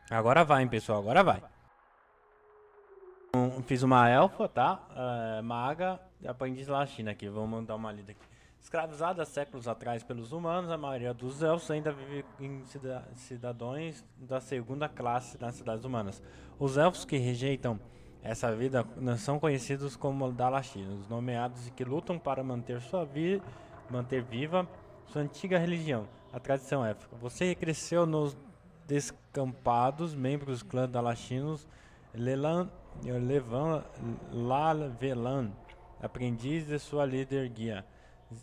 Agora vai, hein, pessoal, agora vai. Fiz uma elfa, tá? Maga e aprendiz lastina aqui. Vamos dar uma lida aqui. Escravizada séculos atrás pelos humanos, a maioria dos elfos ainda vive em cidadãos da segunda classe nas cidades humanas. Os elfos que rejeitam essa vida não são conhecidos como Dalachinos, nomeados e que lutam para manter viva sua antiga religião, a tradição élfica. Você cresceu nos descampados, membros do clã Dalachinos, Levan Lavelan, aprendiz de sua líder guia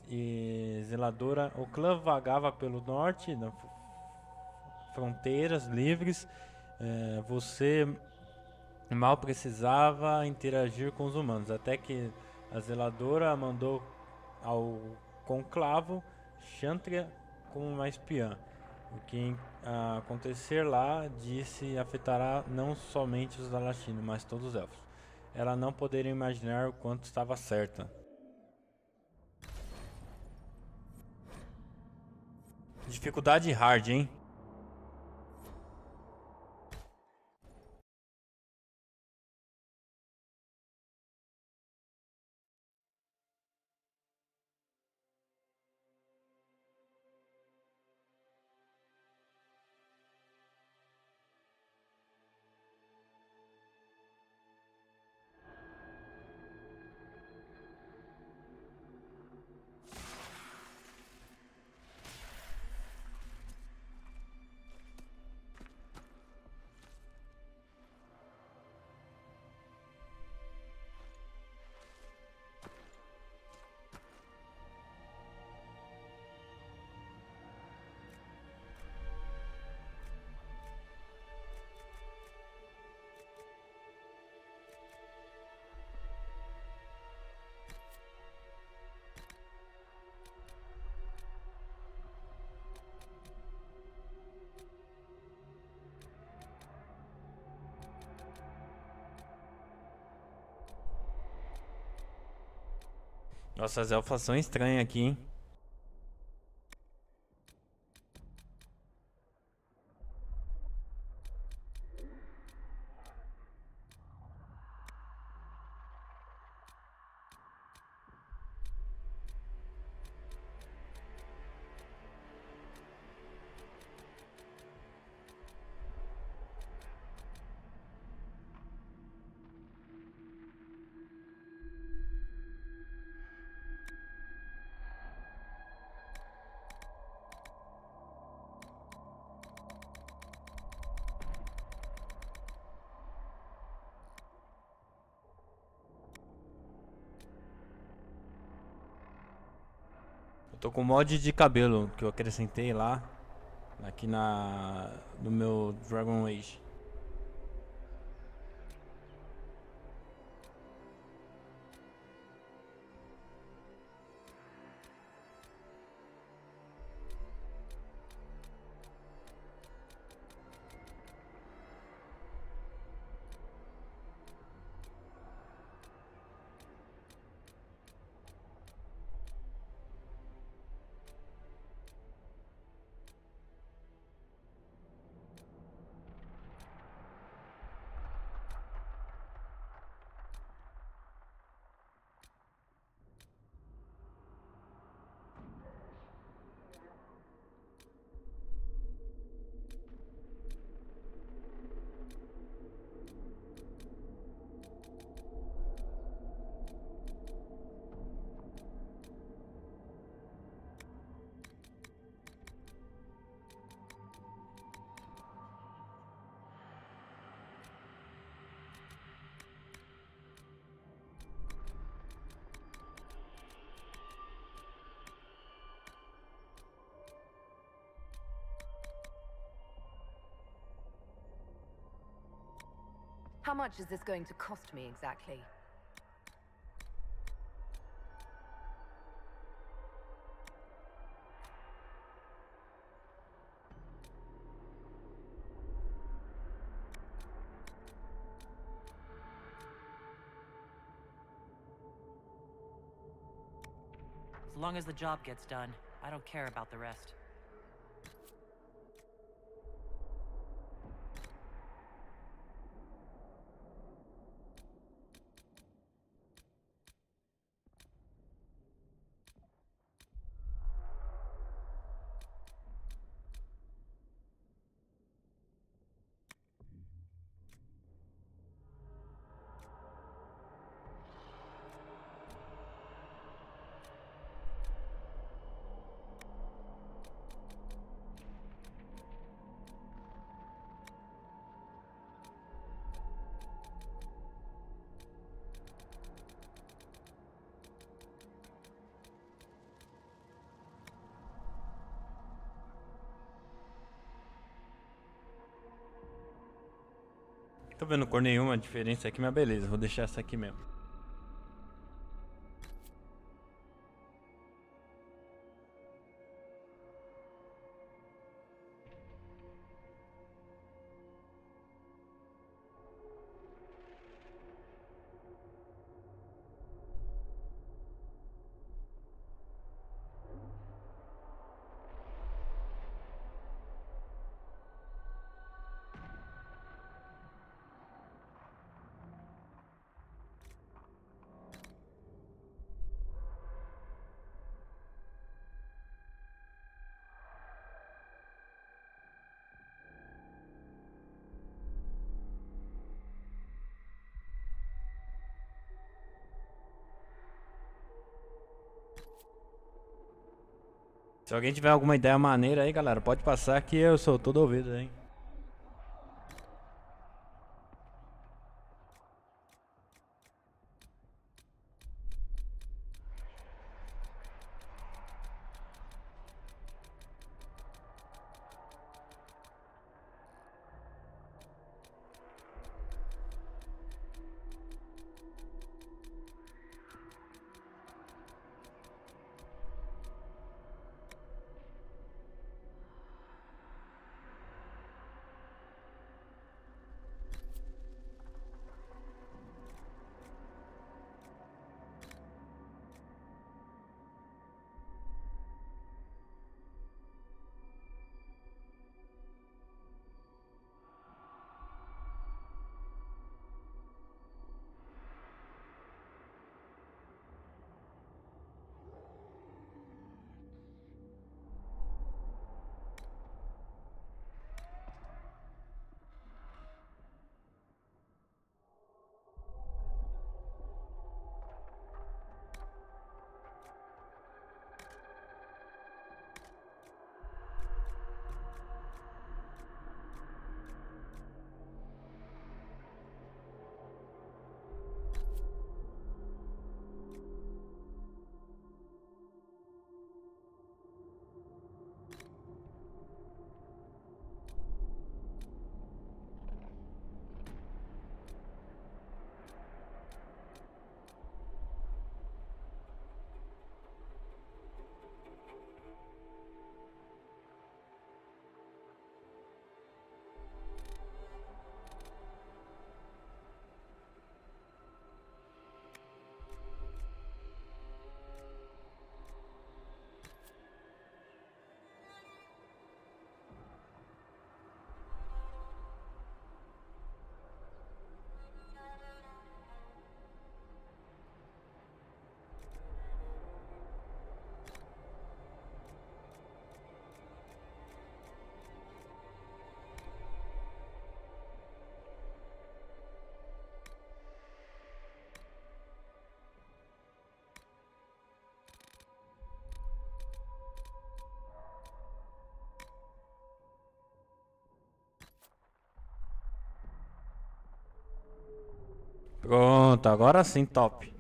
e zeladora. O clã vagava pelo norte, fronteiras livres. Você mal precisava interagir com os humanos, até que a zeladora mandou ao conclavo Chantria como uma espiã. O que acontecer lá, disse, afetará não somente os Dalatinos, mas todos os elfos. Ela não poderia imaginar o quanto estava certa. Dificuldade hard, hein? Nossa, as elfas são estranhas aqui, hein? Eu tô com mod de cabelo que eu acrescentei lá, aqui no meu Dragon Age. How much is this going to cost me exactly? As long as the job gets done, I don't care about the rest. Tô vendo cor nenhuma diferença aqui, mas beleza, vou deixar essa aqui mesmo. Se alguém tiver alguma ideia maneira aí, galera, pode passar que eu sou todo ouvido, hein? Pronto, agora sim, top.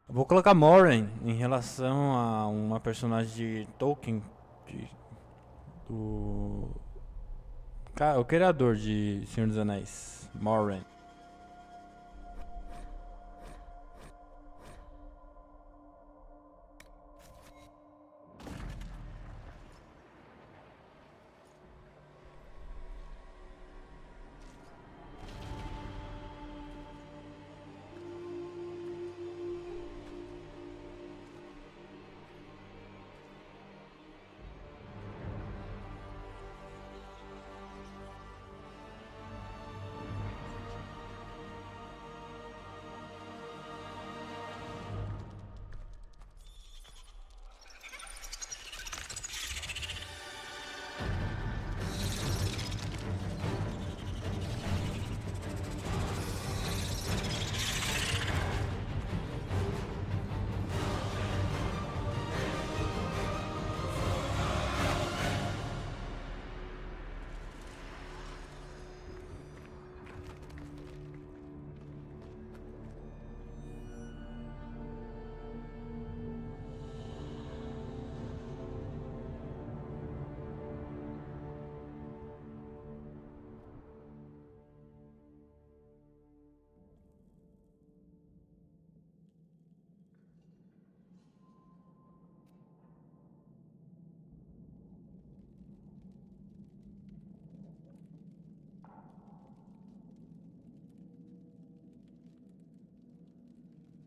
Eu vou colocar Moran em relação a uma personagem de Tolkien, do o criador de Senhor dos Anéis, Moran.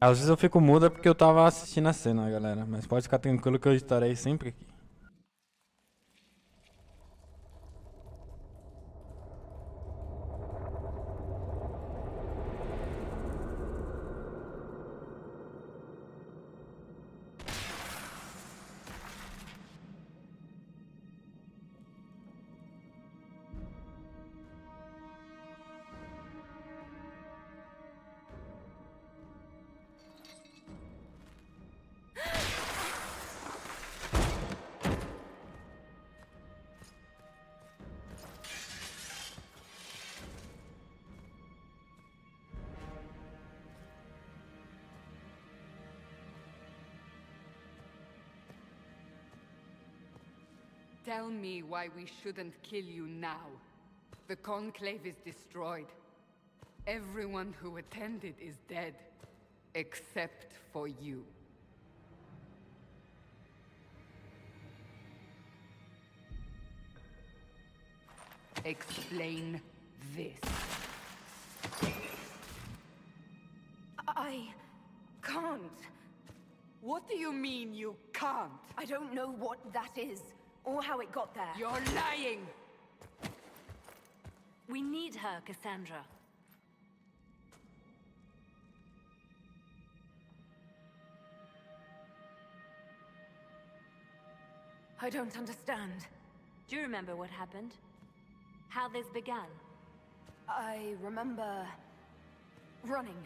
Às vezes eu fico muda porque eu tava assistindo a cena, galera. Mas pode ficar tranquilo que eu estarei sempre aqui. Tell me why we shouldn't kill you now. The Conclave is destroyed. Everyone who attended is dead. Except for you. Explain this. I can't. What do you mean you can't? I don't know what that is, or how it got there. You're lying! We need her, Cassandra. I don't understand. Do you remember what happened? How this began? I remember running.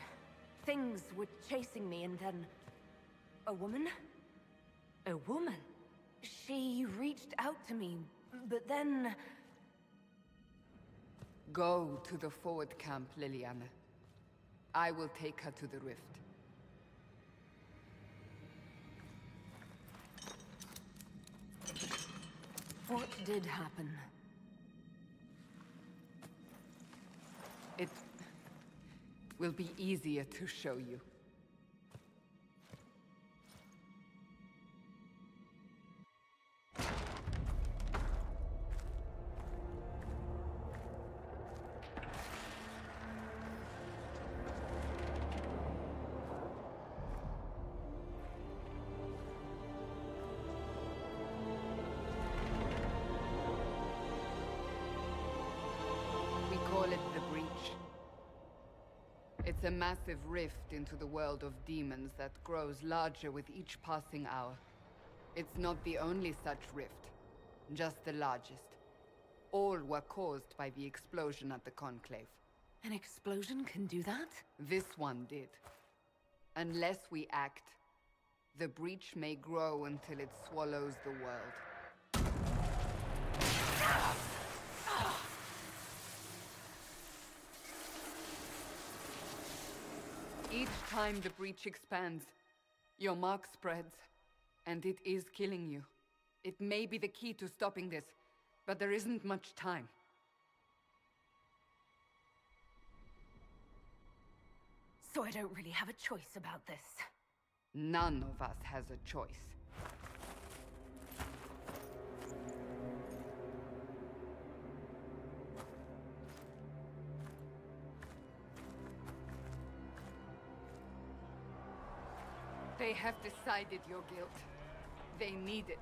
Things were chasing me, and then a woman? A woman? She reached out to me, but then... Go to the forward camp, Liliana. I will take her to the rift. What did happen? It will be easier to show you. It's a massive rift into the world of demons that grows larger with each passing hour. It's not the only such rift, just the largest. All were caused by the explosion at the Conclave. An explosion can do that? This one did. Unless we act, the breach may grow until it swallows the world. Each time the breach expands, your mark spreads, and it is killing you. It may be the key to stopping this, but there isn't much time. So I don't really have a choice about this. None of us has a choice. They have decided your guilt. They need it.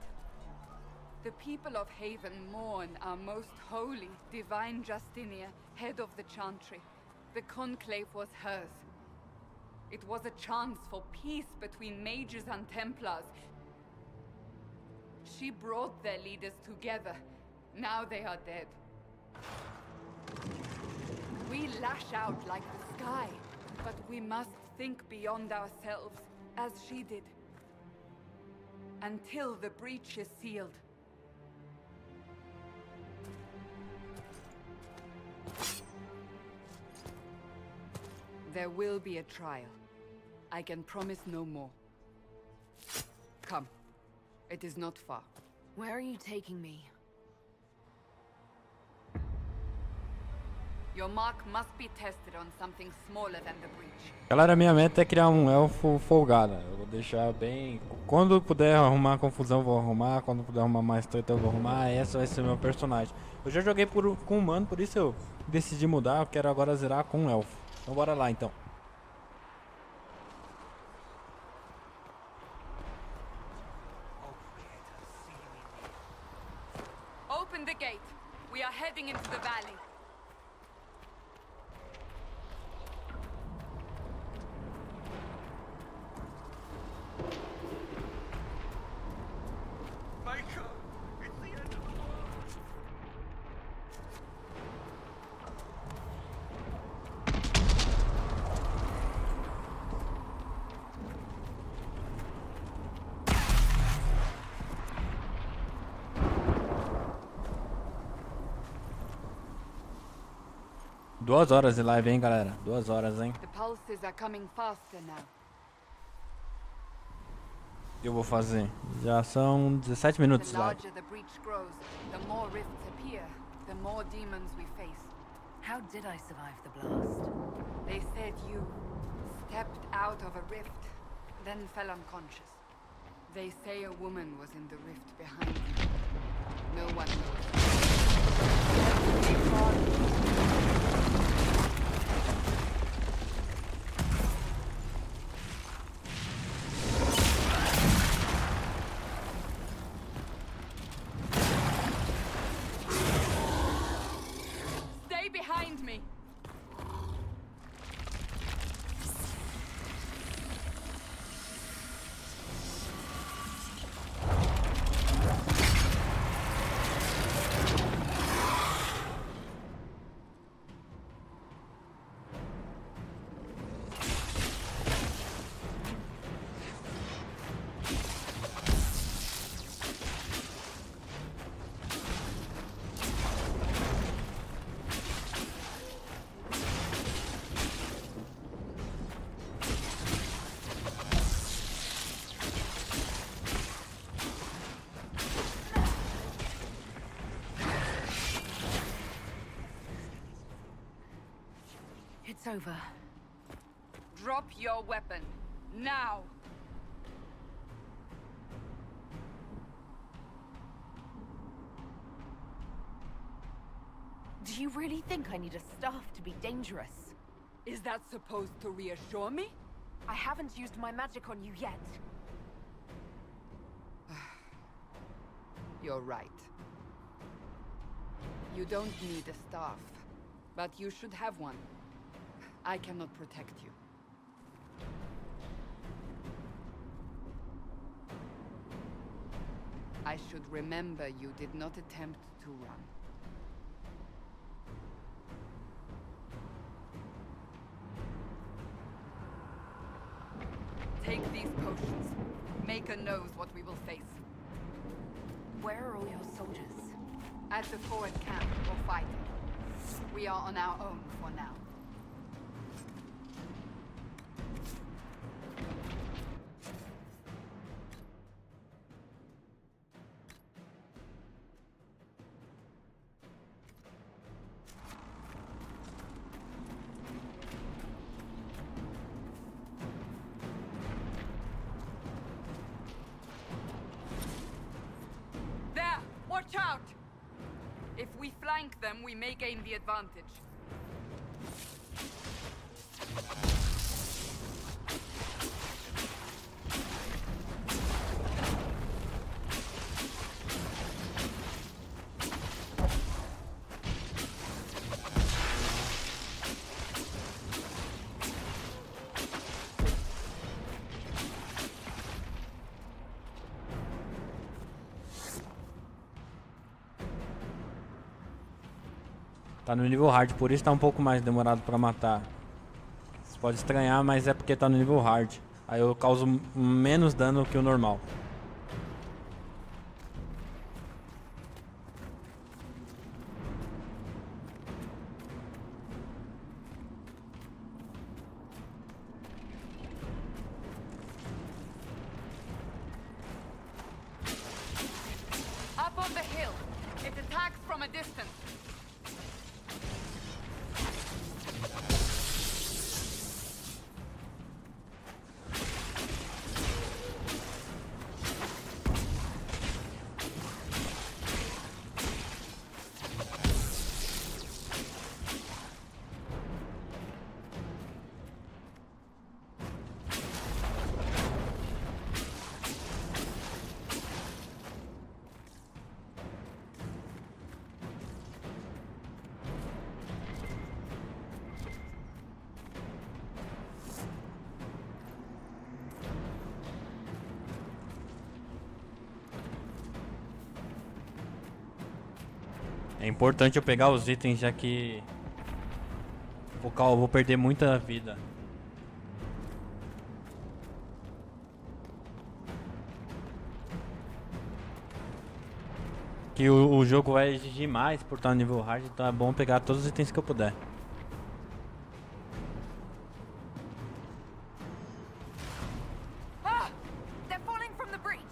The people of Haven mourn our most holy, divine Justinia, head of the Chantry. The Conclave was hers. It was a chance for peace between mages and Templars. She brought their leaders together. Now they are dead. We lash out like the sky, but we must think beyond ourselves. As she did. Until the breach is sealed. There will be a trial. I can promise no more. Come. It is not far. Where are you taking me? Your mark must be tested on something smaller than the breach. Galera, minha meta é criar um elfo folgada. Eu vou deixar bem... Quando puder arrumar confusão, eu vou arrumar. Quando puder arrumar mais treta, eu vou arrumar. Essa vai ser meu personagem. Eu já joguei com um humano, por isso eu decidi mudar. Eu quero agora zerar com um elfo. Então bora lá, então. gate. We are heading into the valley. Micah, it's the end of the world. 2 horas de live, hein, galera? 2 horas, hein? The pulses are coming faster now. Eu vou fazer. Já são 17 minutos de The live. larger the breach grows, the more rifts appear, the more demons we face. How did I survive the blast? They said you stepped out of a rift, then fell unconscious. They say a woman was in the rift behind you. No one Stay behind me. It's over. Drop your weapon. Now! Do you really think I need a staff to be dangerous? Is that supposed to reassure me? I haven't used my magic on you yet. You're right. You don't need a staff, but you should have one. I cannot protect you. I should remember you did not attempt to run. Take these potions. Maker knows what we will face. Where are all your soldiers? At the forward camp, or fighting. We are on our own for now. There! Watch out! If we flank them, we may gain the advantage. Tá no nível hard, por isso tá um pouco mais demorado pra matar. Você pode estranhar, mas é porque tá no nível hard. Aí eu causo menos dano que o normal. Up on the hill. It attacks from a distance. É importante eu pegar os itens, já que eu vou perder muita vida. Que o jogo vai exigir mais por estar no nível hard, então é bom pegar todos os itens que eu puder. Ah! They're falling from the breach!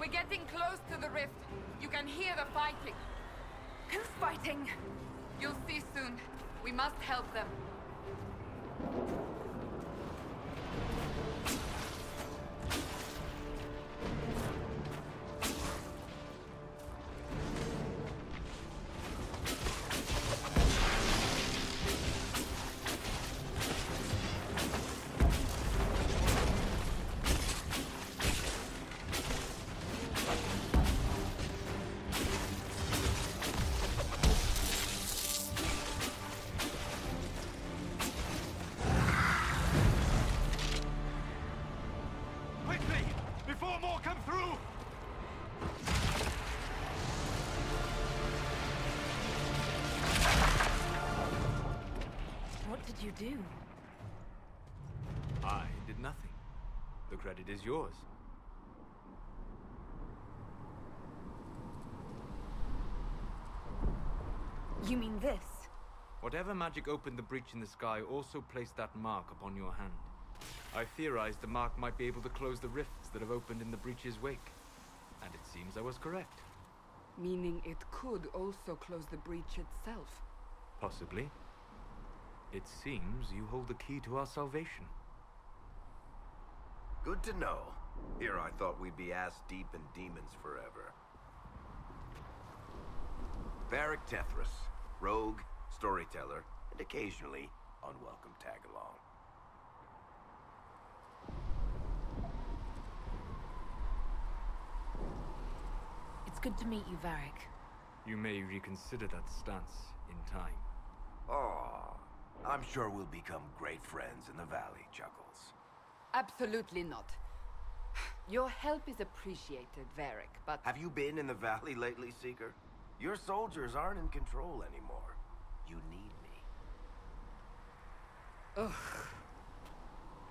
We're getting close to the rift. You can hear the fighting. Who's fighting? You'll see soon. We must help them. Quickly! Before more come through! What did you do? I did nothing. The credit is yours. You mean this? Whatever magic opened the breach in the sky also placed that mark upon your hand. I theorized the mark might be able to close the rifts that have opened in the breach's wake. And it seems I was correct. Meaning it could also close the breach itself. Possibly. It seems you hold the key to our salvation. Good to know. Here I thought we'd be ass deep in demons forever. Varric Tethras, rogue, storyteller, and occasionally unwelcome tag-along. It's good to meet you, Varric. You may reconsider that stance in time. Oh, I'm sure we'll become great friends in the valley, Chuckles. Absolutely not. Your help is appreciated, Varric, but... Have you been in the valley lately, Seeker? Your soldiers aren't in control anymore. You need me. Ugh.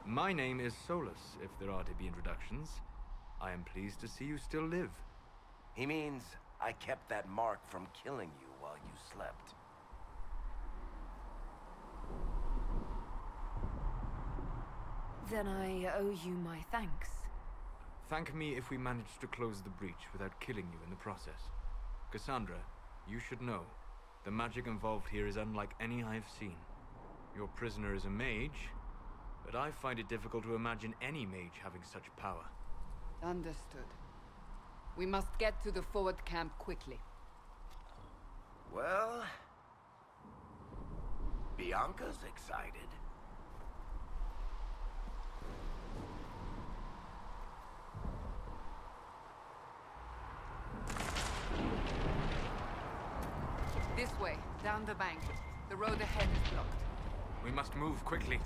My name is Solus, if there are to be introductions. I am pleased to see you still live. He means I kept that mark from killing you while you slept. Then I owe you my thanks. Thank me if we manage to close the breach without killing you in the process. Cassandra, you should know, the magic involved here is unlike any I have seen. Your prisoner is a mage, but I find it difficult to imagine any mage having such power. Understood. We must get to the forward camp quickly. Well... Bianca's excited. This way, down the bank. The road ahead is blocked. We must move quickly.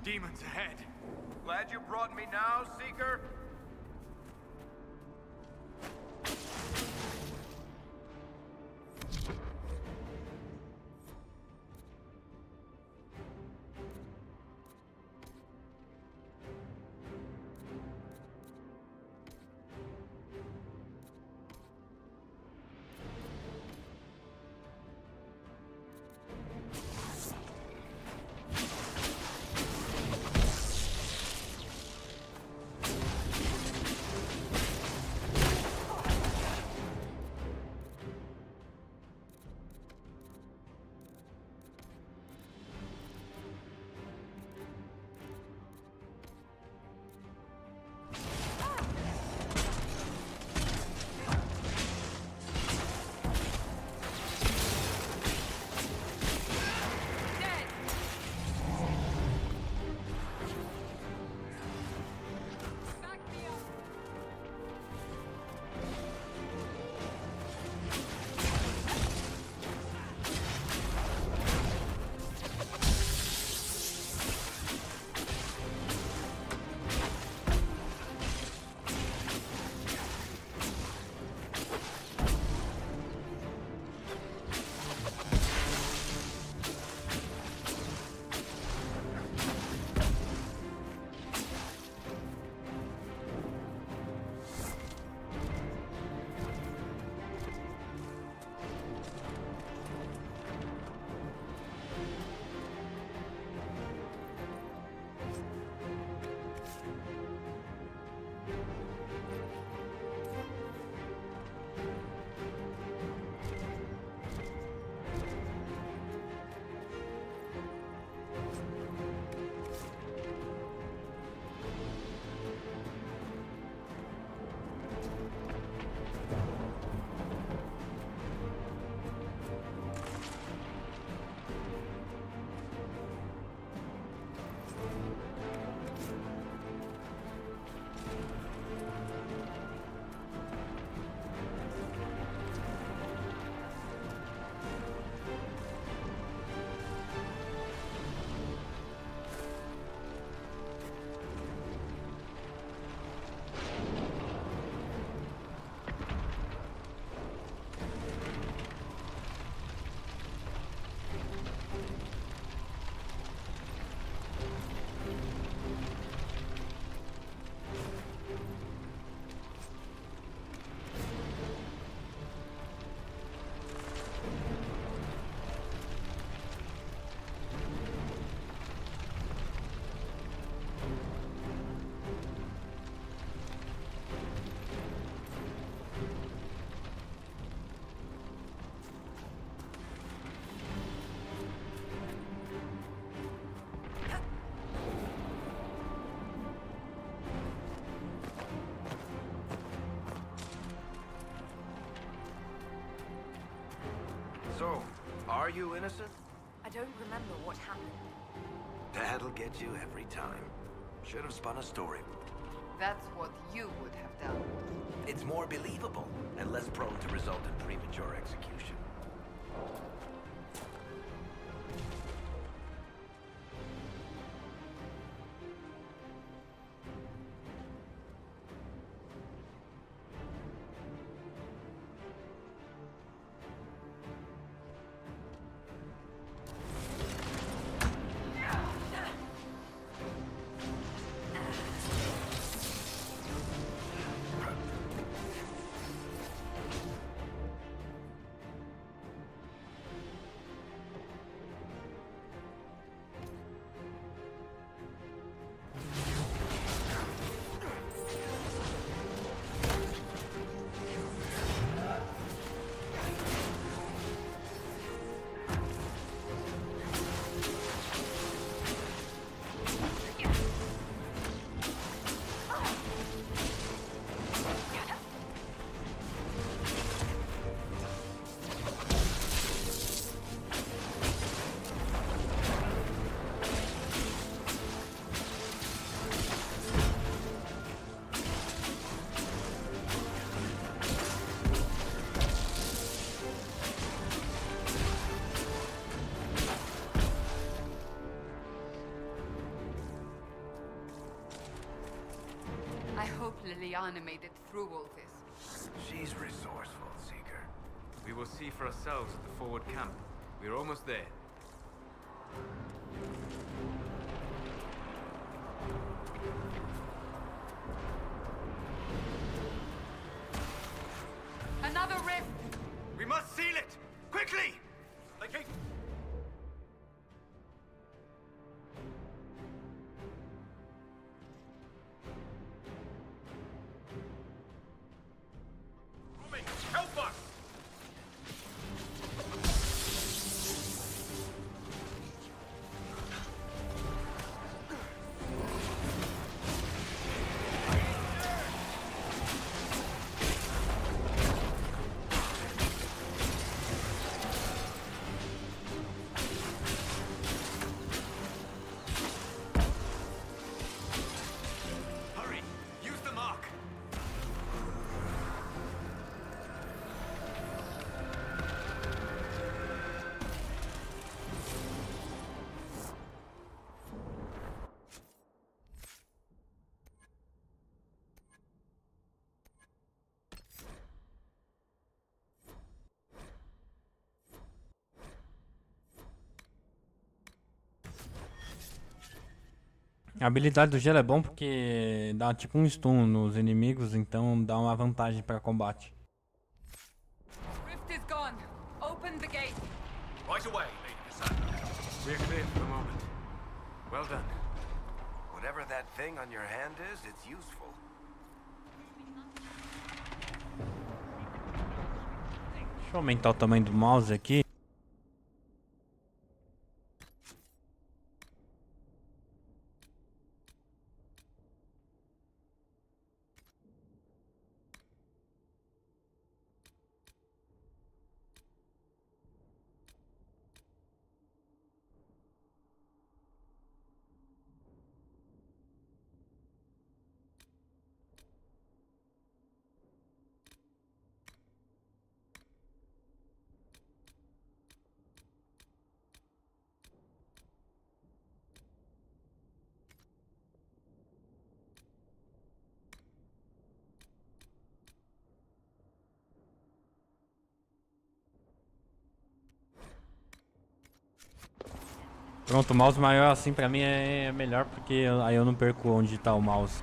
Demons ahead. Glad you brought me now, Seeker? So, are you innocent? I don't remember what happened. That'll get you every time. Should have spun a story. That's what you would have done. It's more believable and less prone to result in premature execution. Liliana made it through all this. She's resourceful, Seeker. We will see for ourselves at the forward camp. We're almost there. Another rift! We must seal it! Quickly! Help us! Hurry! Use the mark! A habilidade do gelo é bom porque dá tipo um stun nos inimigos, então dá uma vantagem para combate. Rift is gone. Open the gate. Right away, Lady Cassandra. We're clear for the moment. Well done. Whatever that thing on your hand is, it's useful. Deixa eu aumentar o tamanho do mouse aqui. Pronto, o mouse maior assim pra mim é melhor porque aí eu não perco onde tá o mouse.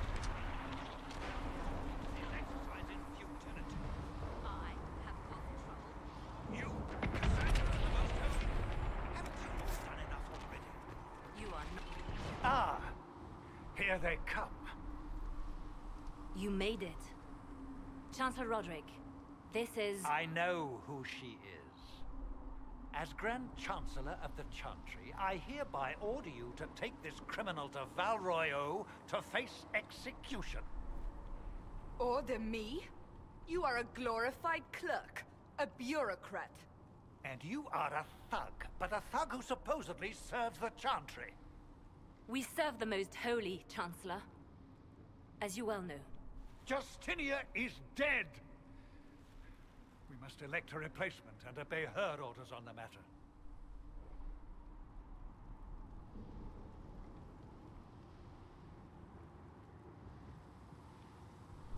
Ah, here they come. You made it. Chancellor Roderick, this is... I know who she is. As Grand Chancellor of the Chantry, I hereby order you to take this criminal to Val Royeaux to face execution. Order me? You are a glorified clerk, a bureaucrat. And you are a thug, but a thug who supposedly serves the Chantry. We serve the most holy, Chancellor. As you well know. Justinia is dead! We must elect a replacement and obey her orders on the matter.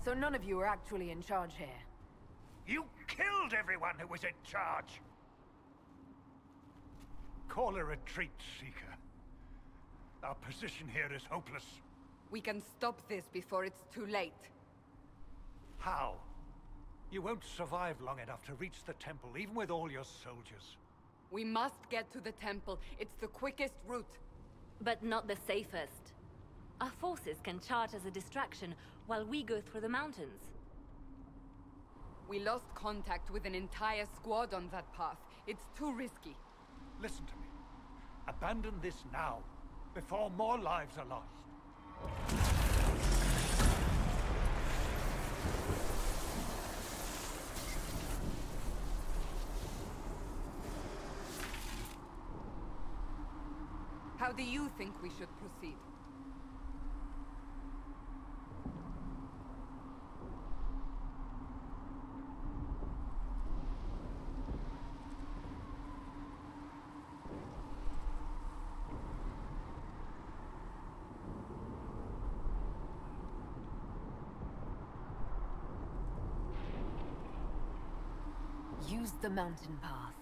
So none of you are actually in charge here. You killed everyone who was in charge! Call a retreat, Seeker. Our position here is hopeless. We can stop this before it's too late. How? You won't survive long enough to reach the temple, even with all your soldiers. We must get to the temple. It's the quickest route. But not the safest. Our forces can charge as a distraction while we go through the mountains. We lost contact with an entire squad on that path. It's too risky. Listen to me. Abandon this now, before more lives are lost. How do you think we should proceed? Use the mountain path.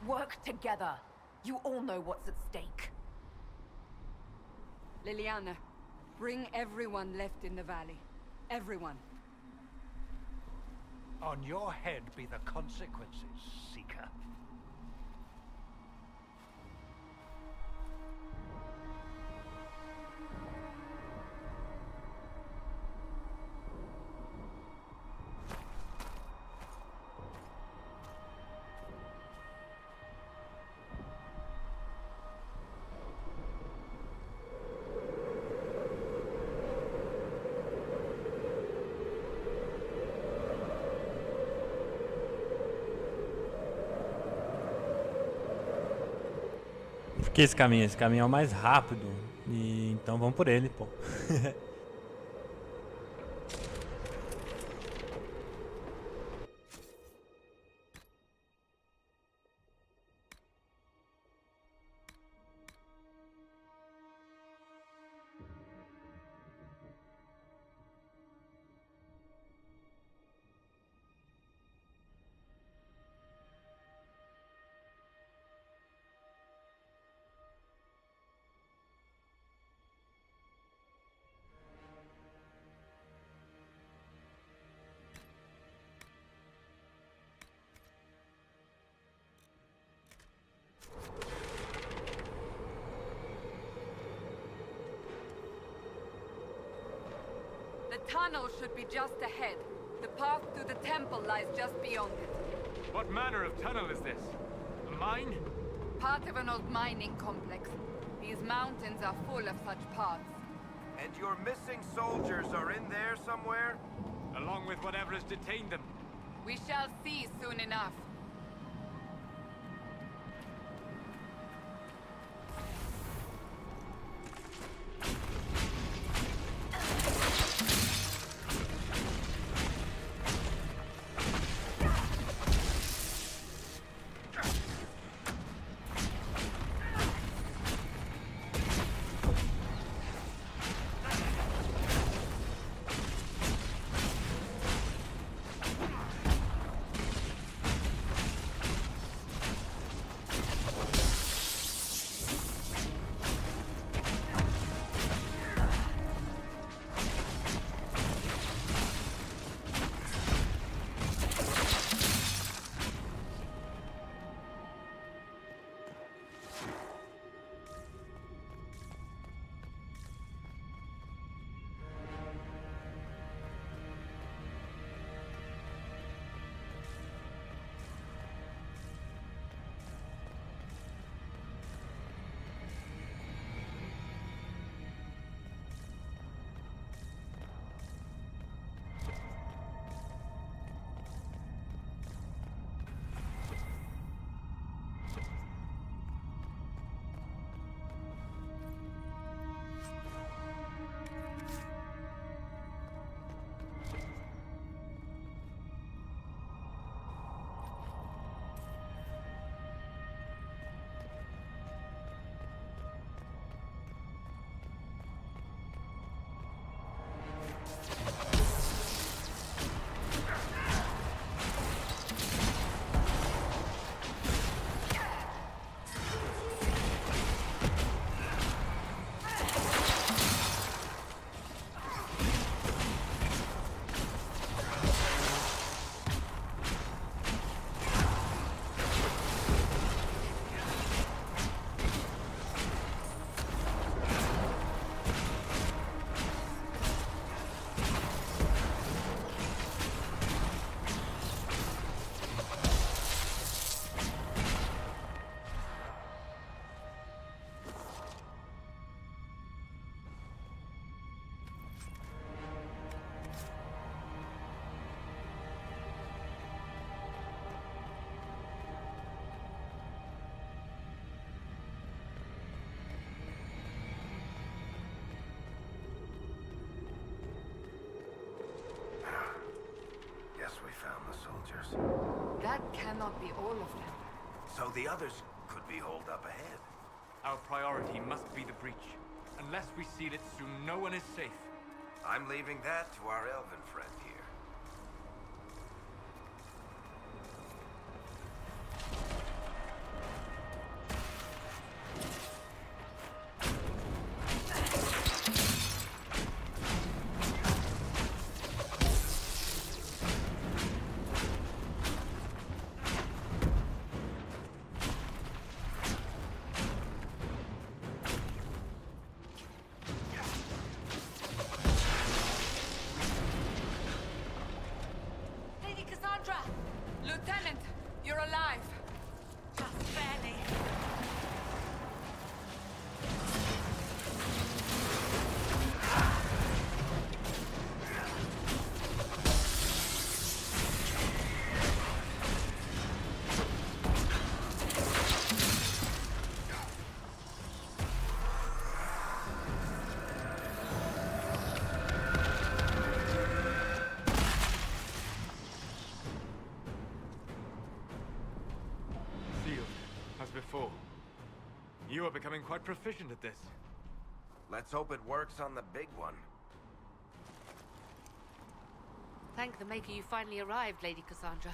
Work together. You all know what's at stake. Liliana, bring everyone left in the valley. Everyone. On your head be the consequences, Seeker. Porque esse caminho é o mais rápido. E então vamos por ele, pô. The tunnel should be just ahead. The path to the temple lies just beyond it. What manner of tunnel is this? A mine? Part of an old mining complex. These mountains are full of such paths. And your missing soldiers are in there somewhere? Along with whatever has detained them. We shall see soon enough. That cannot be all of them. So the others could be holed up ahead. Our priority must be the breach. Unless we seal it soon, no one is safe. I'm leaving that to our elven friend here. Lieutenant, you're alive. Just barely. Before. You are becoming quite proficient at this. Let's hope it works on the big one. Thank the Maker you finally arrived, Lady Cassandra.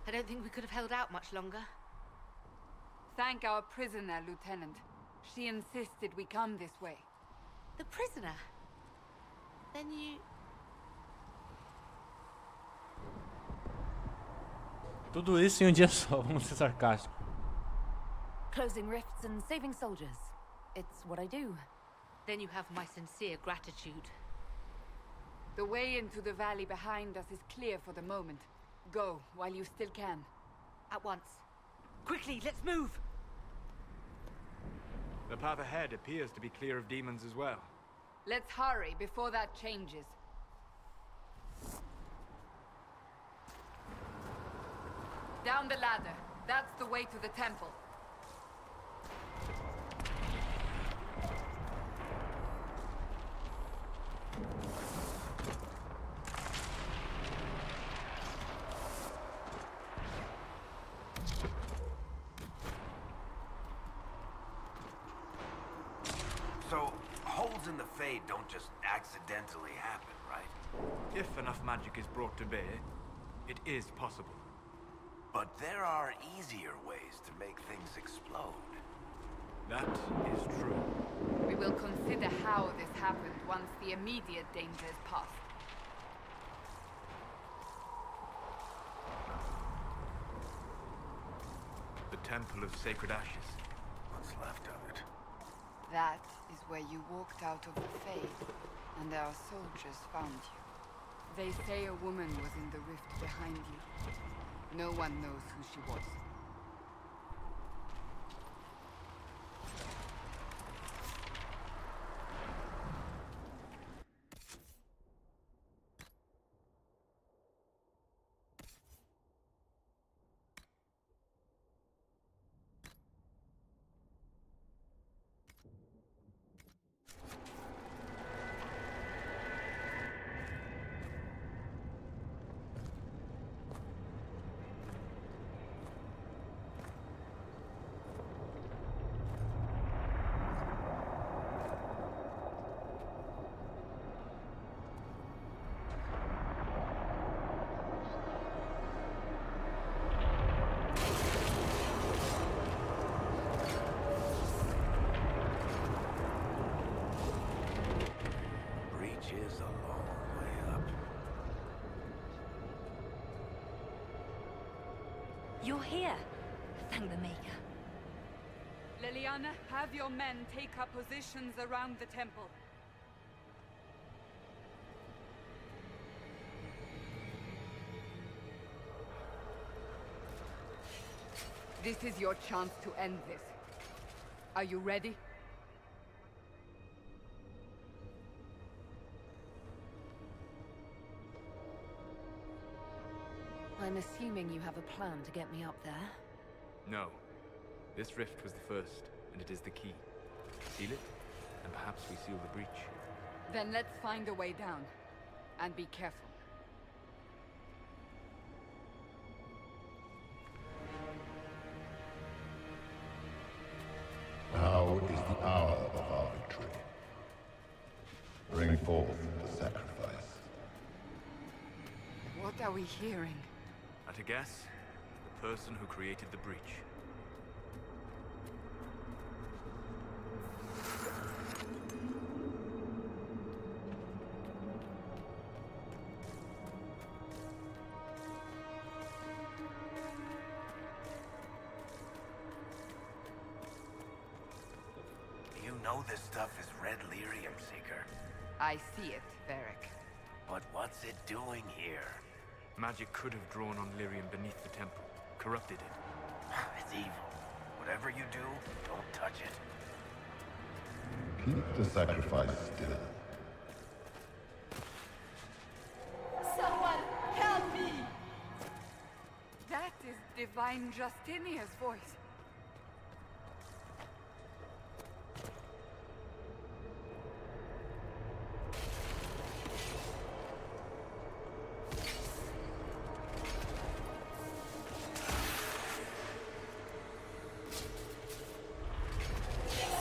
I don't think we could have held out much longer. Thank our prisoner, Lieutenant. She insisted we come this way. The prisoner? Then you... Tudo isso em um dia só, vamos ser sarcásticos. Closing rifts and saving soldiers. It's what I do. Then you have my sincere gratitude. The way into the valley behind us is clear for the moment. Go, while you still can. At once. Quickly, let's move! The path ahead appears to be clear of demons as well. Let's hurry before that changes. Down the ladder. That's the way to the temple. So, holes in the Fade don't just accidentally happen, right? If enough magic is brought to bear, it is possible. But there are easier ways to make things explode. That is true. We will consider how this happened once the immediate danger is past. The Temple of Sacred Ashes. What's left of it? That is where you walked out of the Fade, and our soldiers found you. They say a woman was in the rift behind you. No one knows who she was. Is a long way up. You're here. Thank the Maker. Leliana, have your men take up positions around the temple. This is your chance to end this. Are you ready? I'm assuming you have a plan to get me up there. No. This rift was the first, and it is the key. Seal it, and perhaps we seal the breach. Then let's find a way down. And be careful. What are we hearing? At a guess, the person who created the breach. You know this stuff is red lyrium, Seeker. I see it, Varric. But what's it doing here? Magic could have drawn on lyrium beneath the temple, corrupted it. It's evil. Whatever you do, don't touch it. Keep the sacrifice still. Someone help me! That is Divine Justinia's voice.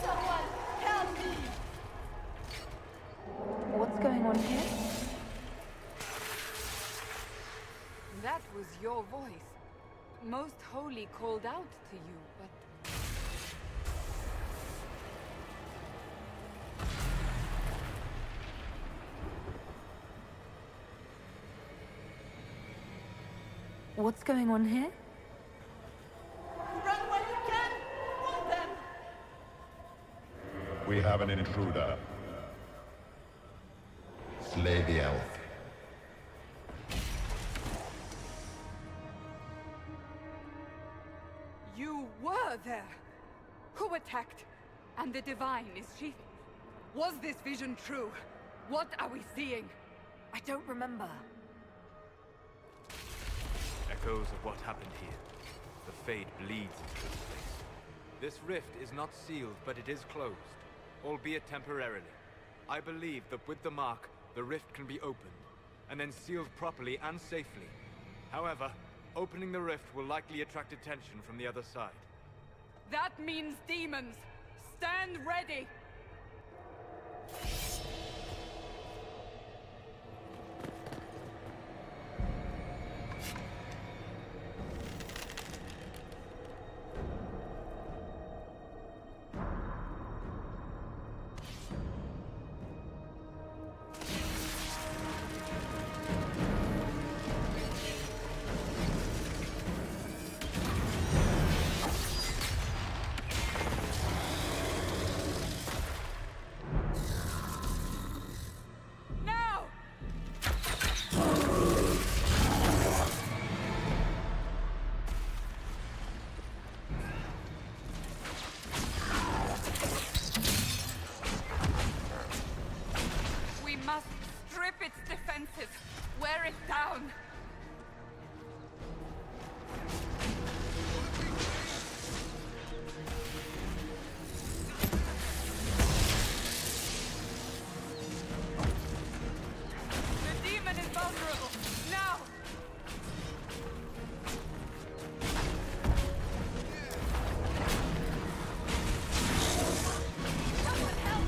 Someone help me! What's going on here? That was your voice. Most Holy called out to you, but... What's going on here? Run while you can! Hold them! We have an intruder. Slay the elf. You were there! Who attacked? And the Divine, is she... Was this vision true? What are we seeing? I don't remember. Echoes of what happened here. The fade bleeds into this place. This rift is not sealed, but it is closed, albeit temporarily. I believe that with the mark, the rift can be opened, and then sealed properly and safely. However, opening the rift will likely attract attention from the other side. That means demons! Stand ready! Its defenses. Wear it down. The demon is vulnerable. Now! Someone help!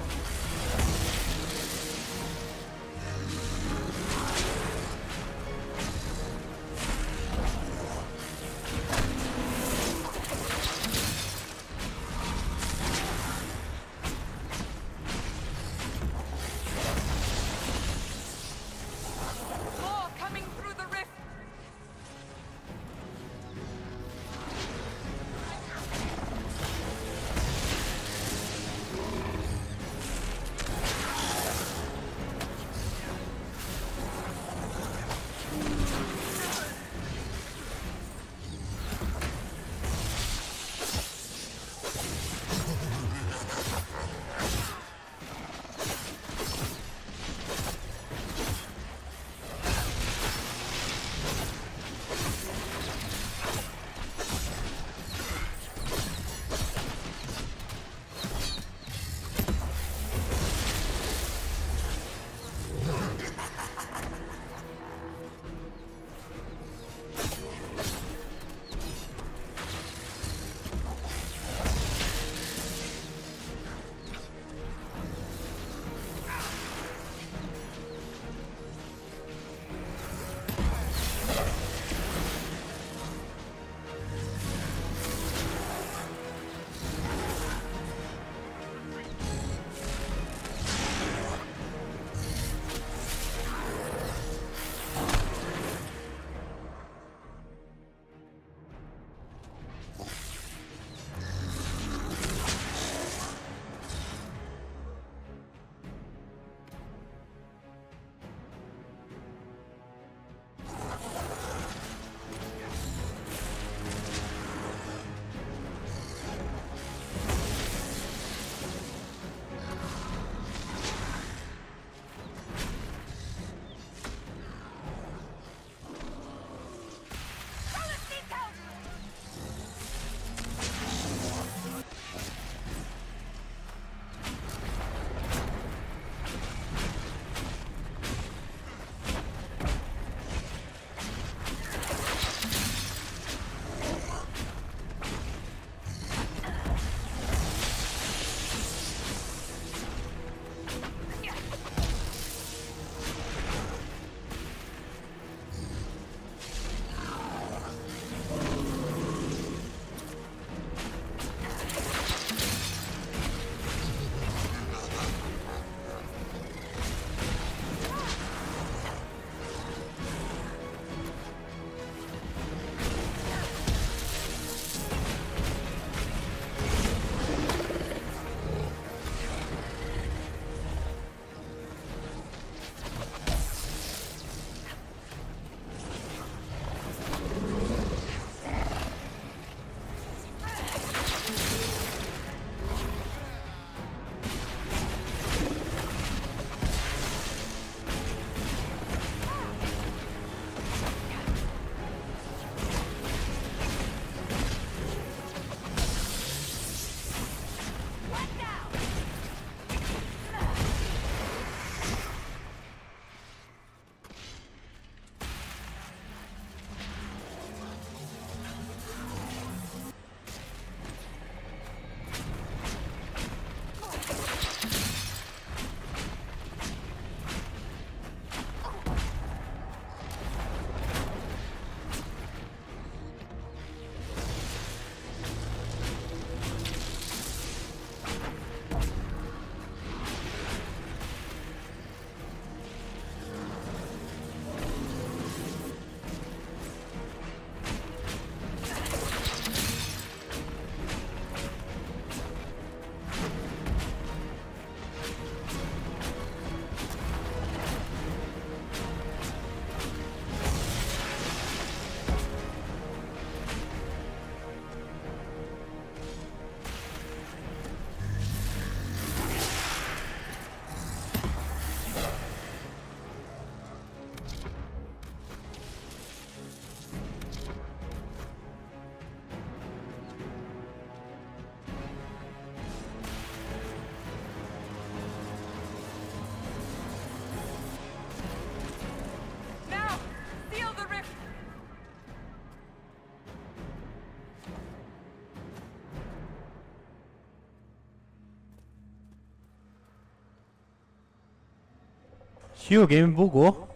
Xiii, o game bugou.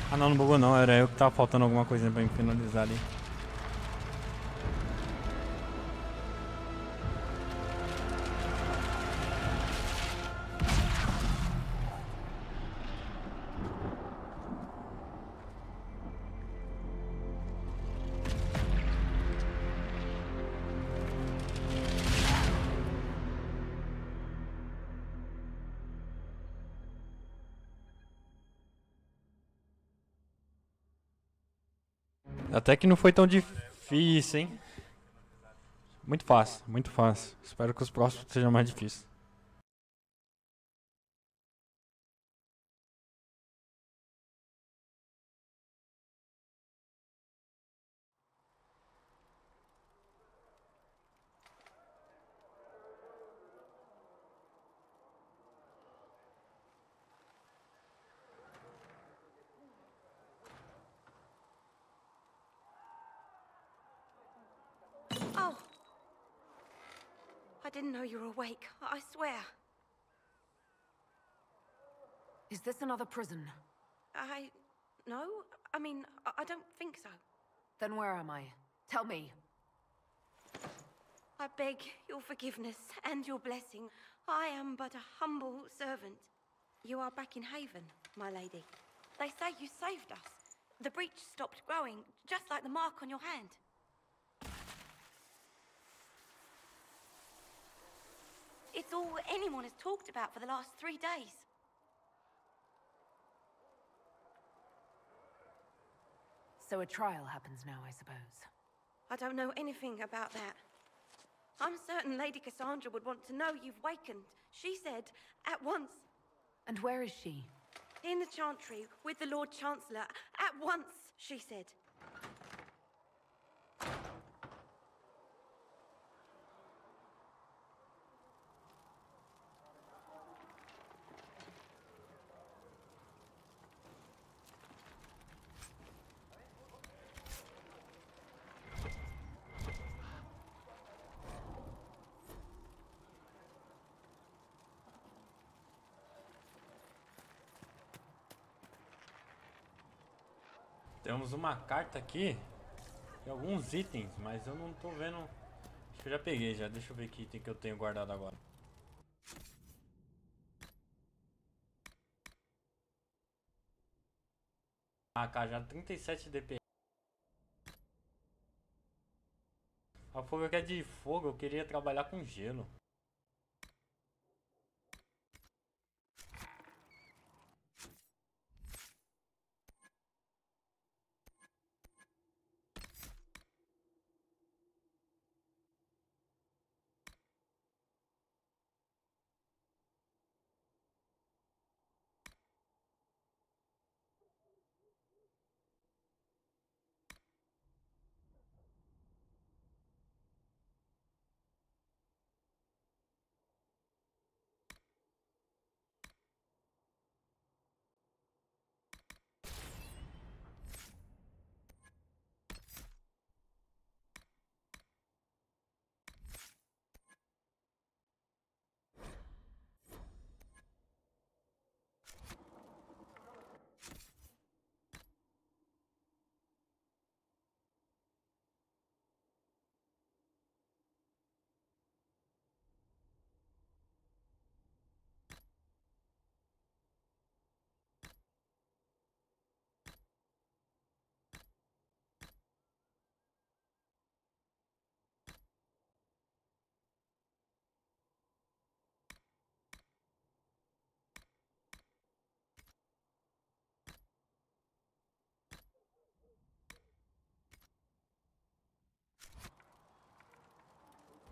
Ah não, não bugou não, era eu que tava faltando alguma coisinha pra me finalizar ali. Até que não foi tão difícil, hein? Muito fácil, muito fácil. Espero que os próximos sejam mais difíceis. Oh! I didn't know you were awake, I swear. Is this another prison? No? I mean, I don't think so. Then where am I? Tell me. I beg your forgiveness and your blessing. I am but a humble servant. You are back in Haven, my lady. They say you saved us. The breach stopped growing, just like the mark on your hand. It's all anyone has talked about for the last 3 days. So a trial happens now, I suppose. I don't know anything about that. I'm certain Lady Cassandra would want to know you've wakened. She said, at once. And where is she? In the Chantry, with the Lord Chancellor. At once, she said. Temos uma carta aqui e alguns itens, mas eu não tô vendo. Acho que eu já peguei já. Deixa eu ver que item que eu tenho guardado agora. Ah, cajado 37 DPS. A fogo que é de fogo, eu queria trabalhar com gelo.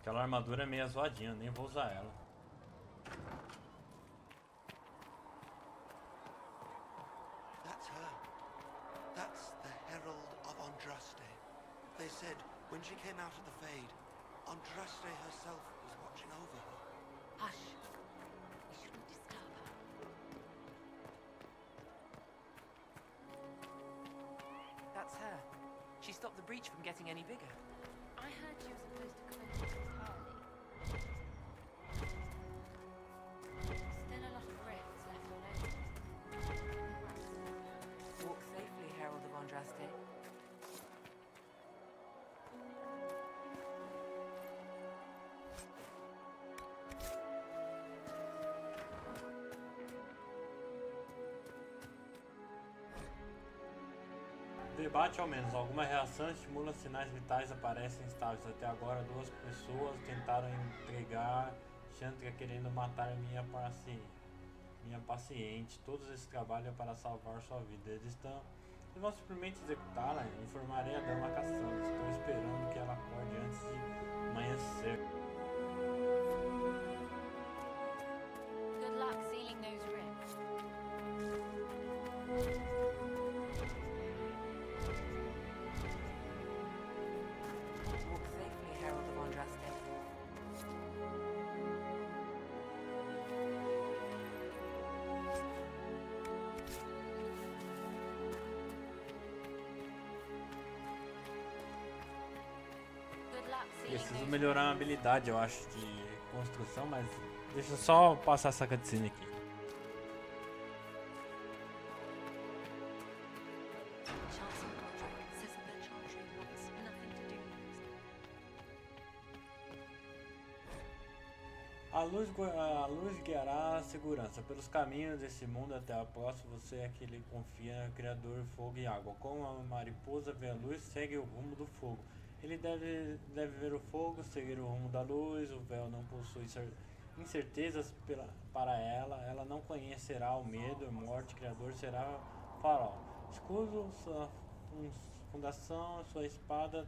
Aquela armadura é meio zoadinha, nem vou usar ela. That's her. That's the Herald of Andraste. They said when she came out of the Fade, Andraste herself was watching over her. Hush. We shouldn't disturb her. That's her. She stopped the breach from getting any bigger. I heard you were supposed to quench it entirely. Still a lot of rifts left all over. Walk safely, Herald of Andraste. Debate ao menos. Alguma reação estimula sinais vitais aparecem estáveis. Até agora, 2 pessoas tentaram entregar Chantra querendo matar minha paciente. Todos esse trabalho é para salvar sua vida. Eles vão simplesmente executá-la. Informarei a dama Cassandra. Estou esperando que ela acorde antes de amanhecer. Good luck sealing those rifts. Walk safely, Herald of Andraste. Good luck sealing Preciso those melhorar a habilidade, eu acho, de construção, mas deixa eu só passar essa cutscene aqui. Chancellor Godric says that the Chantry wants nothing to do with this. A luz guiará a segurança. Pelos caminhos desse mundo até a próxima, você é que ele confia no Criador de fogo e água. Como a mariposa vê a luz, segue o rumo do fogo. Ele deve ver o fogo, seguir o rumo da luz. O véu não possui incertezas para ela. Ela não conhecerá o medo, a morte. O Criador será farol. Escudo, sua fundação, sua espada.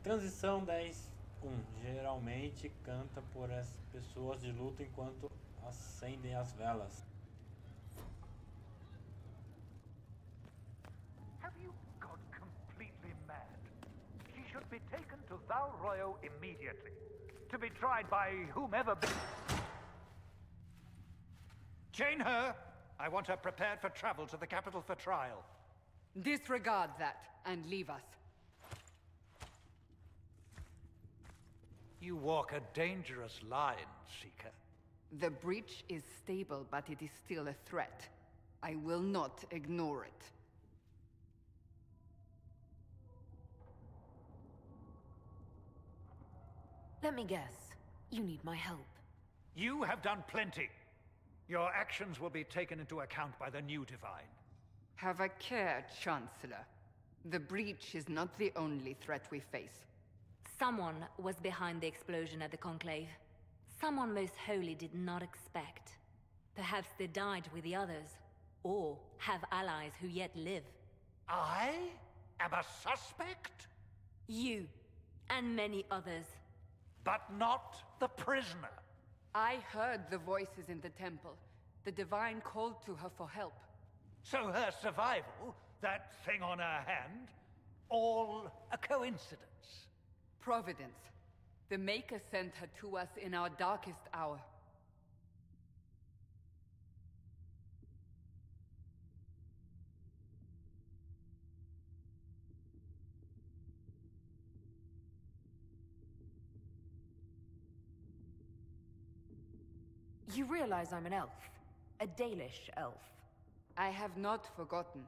Transição 10. Geralmente canta por as pessoas de luto enquanto acendem as velas. Have you got completely mad? She should be taken to Val Royo immediately, to be tried by whomever. Chain her! I want her prepared for travel to the capital for trial. Disregard that and leave us. You walk a dangerous line, Seeker. The breach is stable, but it is still a threat. I will not ignore it. Let me guess. You need my help. You have done plenty. Your actions will be taken into account by the new Divine. Have a care, Chancellor. The breach is not the only threat we face. Someone was behind the explosion at the Conclave. Someone most holy did not expect. Perhaps they died with the others, or have allies who yet live. I am a suspect? You, and many others. But not the prisoner. I heard the voices in the temple. The Divine called to her for help. So her survival, that thing on her hand, all a coincidence. Providence. The Maker sent her to us in our darkest hour. You realize I'm an elf. A Dalish elf. I have not forgotten.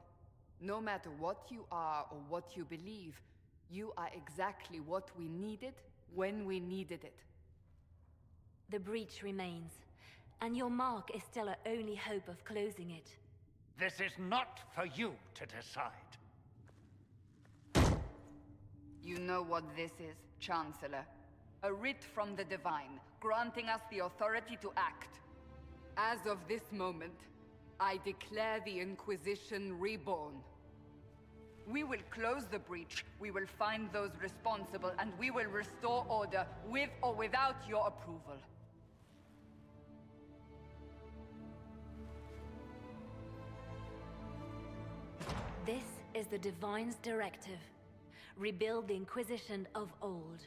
No matter what you are or what you believe, you are exactly what we needed when we needed it. The breach remains, and your mark is still our only hope of closing it. This is not for you to decide. You know what this is, Chancellor. A writ from the Divine, granting us the authority to act. As of this moment, I declare the Inquisition reborn. We will close the breach, we will find those responsible, and we will restore order with or without your approval. This is the Divine's directive. Rebuild the Inquisition of old.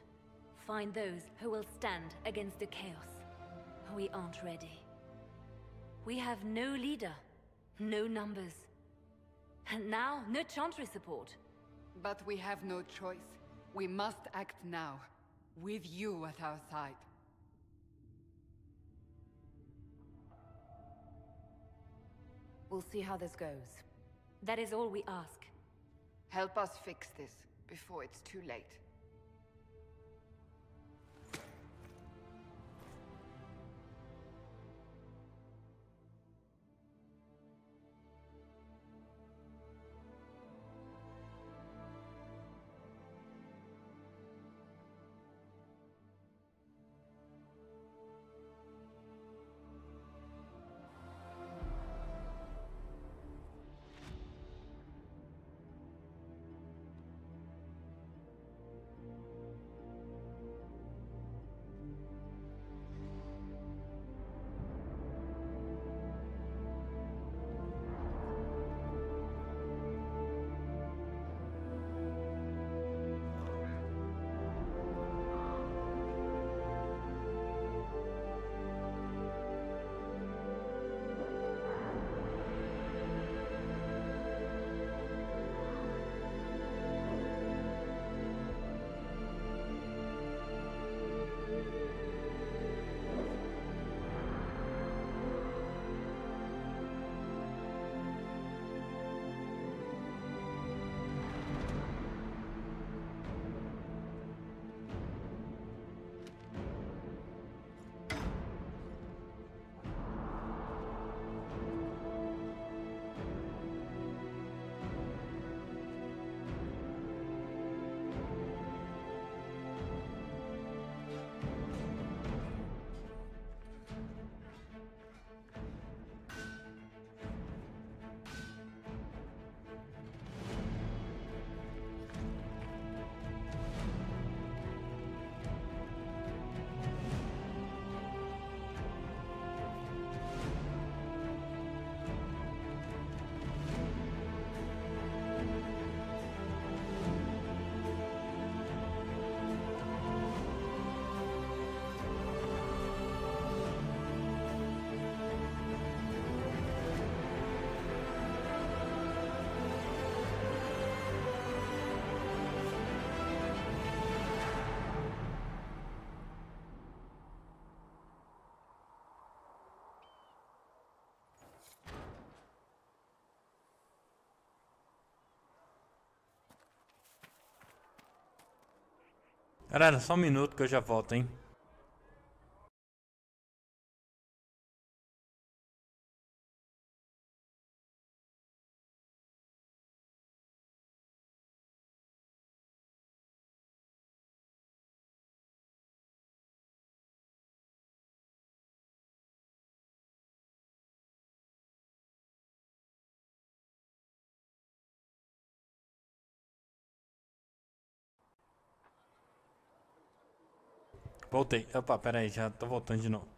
Find those who will stand against the chaos. We aren't ready. We have no leader, no numbers. And now, no Chantry support. But we have no choice. We must act now, with you at our side. We'll see how this goes. That is all we ask. Help us fix this, before it's too late. Galera, só um minuto que eu já volto, hein? Voltei. Opa, pera aí, já tô voltando de novo.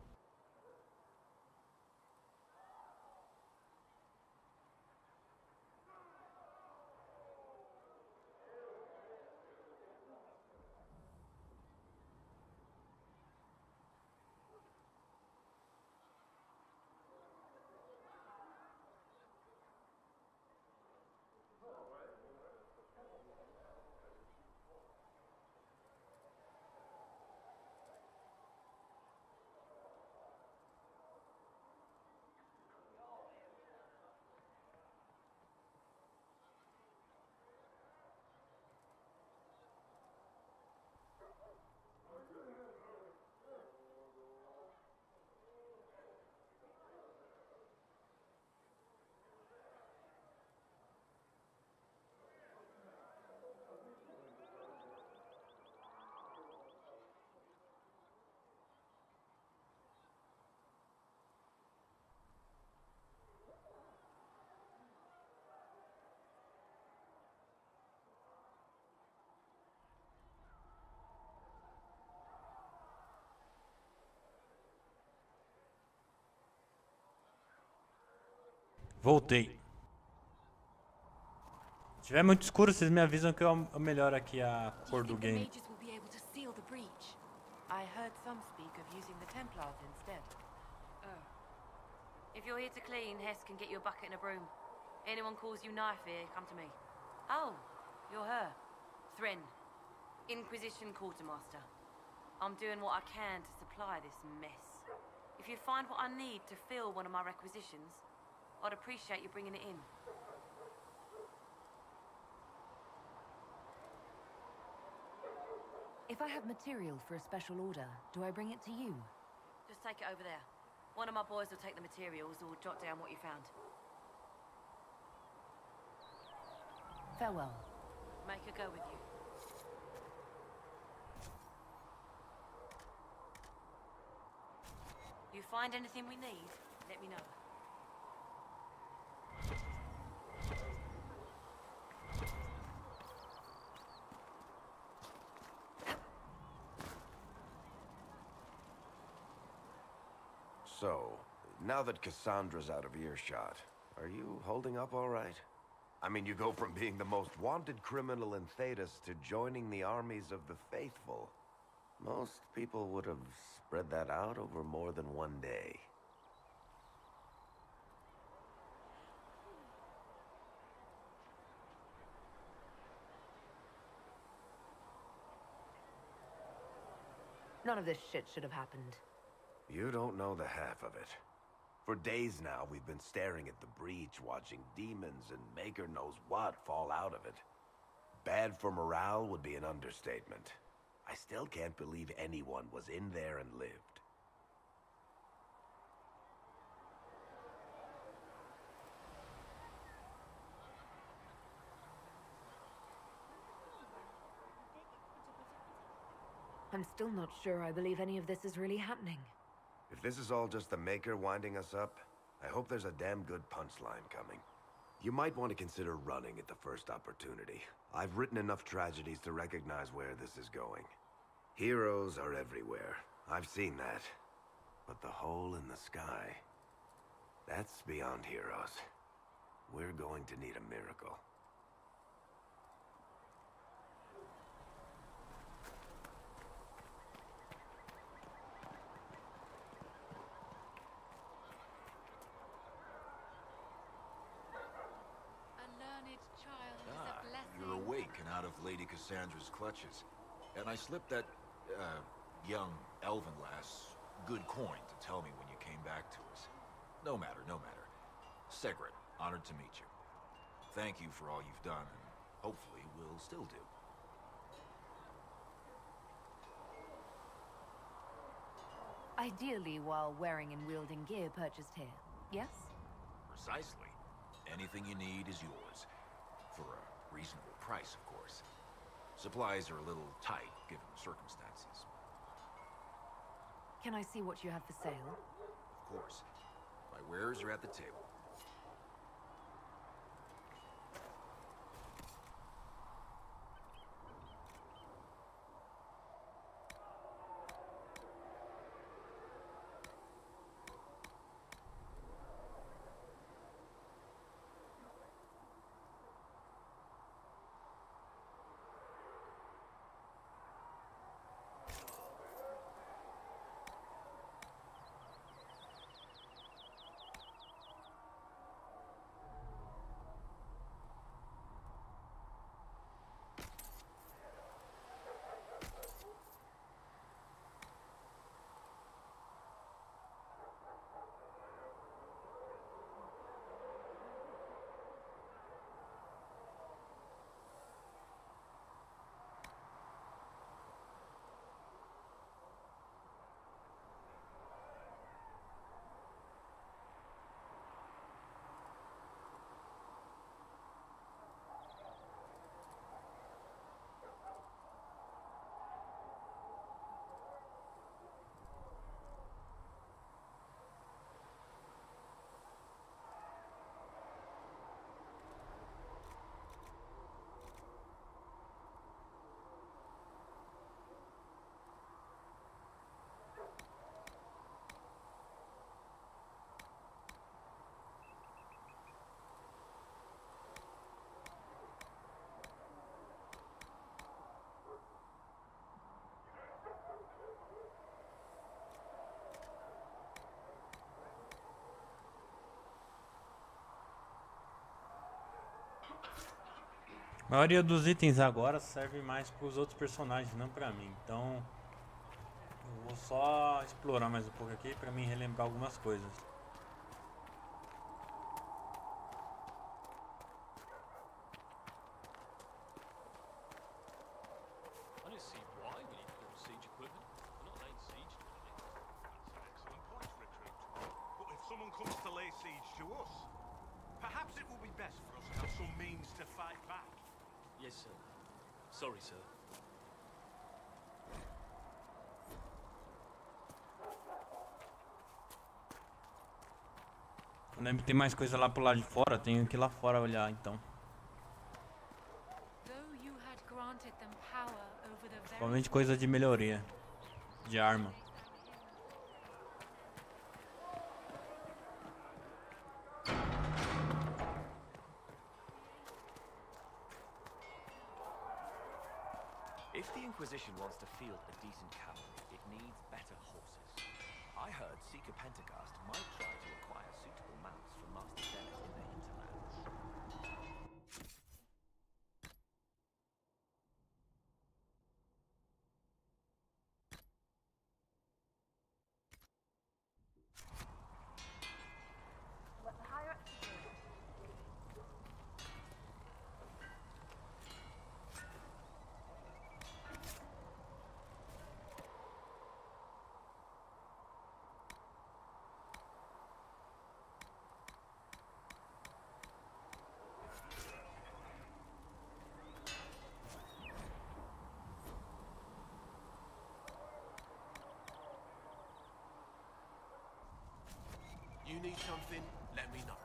Voltei. Se tiver muito escuro, vocês me avisam que eu melhoro aqui a cor do game. Mages will be able to seal the breach. I heard some speak of using the Templars instead. Oh. If you're here to clean, Hess can get you a bucket and a broom. Anyone calls you knife here, come to me. Oh, you're her. Thren. Inquisition Quartermaster. I'm doing what I can to supply this mess. If you find what I need to fill one of my requisitions, I'd appreciate you bringing it in. If I have material for a special order, do I bring it to you? Just take it over there. One of my boys will take the materials or jot down what you found. Farewell. Make her go with you. You find anything we need, let me know. So, now that Cassandra's out of earshot, are you holding up all right? I mean, you go from being the most wanted criminal in Thedas to joining the armies of the faithful. Most people would have spread that out over more than one day. None of this shit should have happened. You don't know the half of it. For days now, we've been staring at the breach, watching demons and maker knows what fall out of it. Bad for morale would be an understatement. I still can't believe anyone was in there and lived. I'm still not sure I believe any of this is really happening. If this is all just the Maker winding us up, I hope there's a damn good punchline coming. You might want to consider running at the first opportunity. I've written enough tragedies to recognize where this is going. Heroes are everywhere. I've seen that. But the hole in the sky, that's beyond heroes. We're going to need a miracle. You're awake and out of Lady Cassandra's clutches. And I slipped that, young elven lass good coin to tell me when you came back to us. No matter, no matter. Segret, honored to meet you. Thank you for all you've done, and hopefully will still do. Ideally while wearing and wielding gear purchased here, yes? Precisely. Anything you need is yours. For a reasonable price, of course. Supplies are a little tight, given the circumstances. Can I see what you have for sale? Of course. My wares are at the table. A maioria dos itens agora serve mais para os outros personagens, não para mim. Então, eu vou só explorar mais um pouco aqui para mim relembrar algumas coisas. Yes, sir. Sorry, sir. Eu lembro que tem mais coisa lá pro lado de fora, tenho que ir lá fora olhar então. Principalmente coisa de melhoria de arma. If the Inquisition wants to field a decent cavalry, it needs better horses. I heard Seeker Pentagast might try to acquire suitable mounts from Master Dennis in the hinterlands. You need something? Let me know.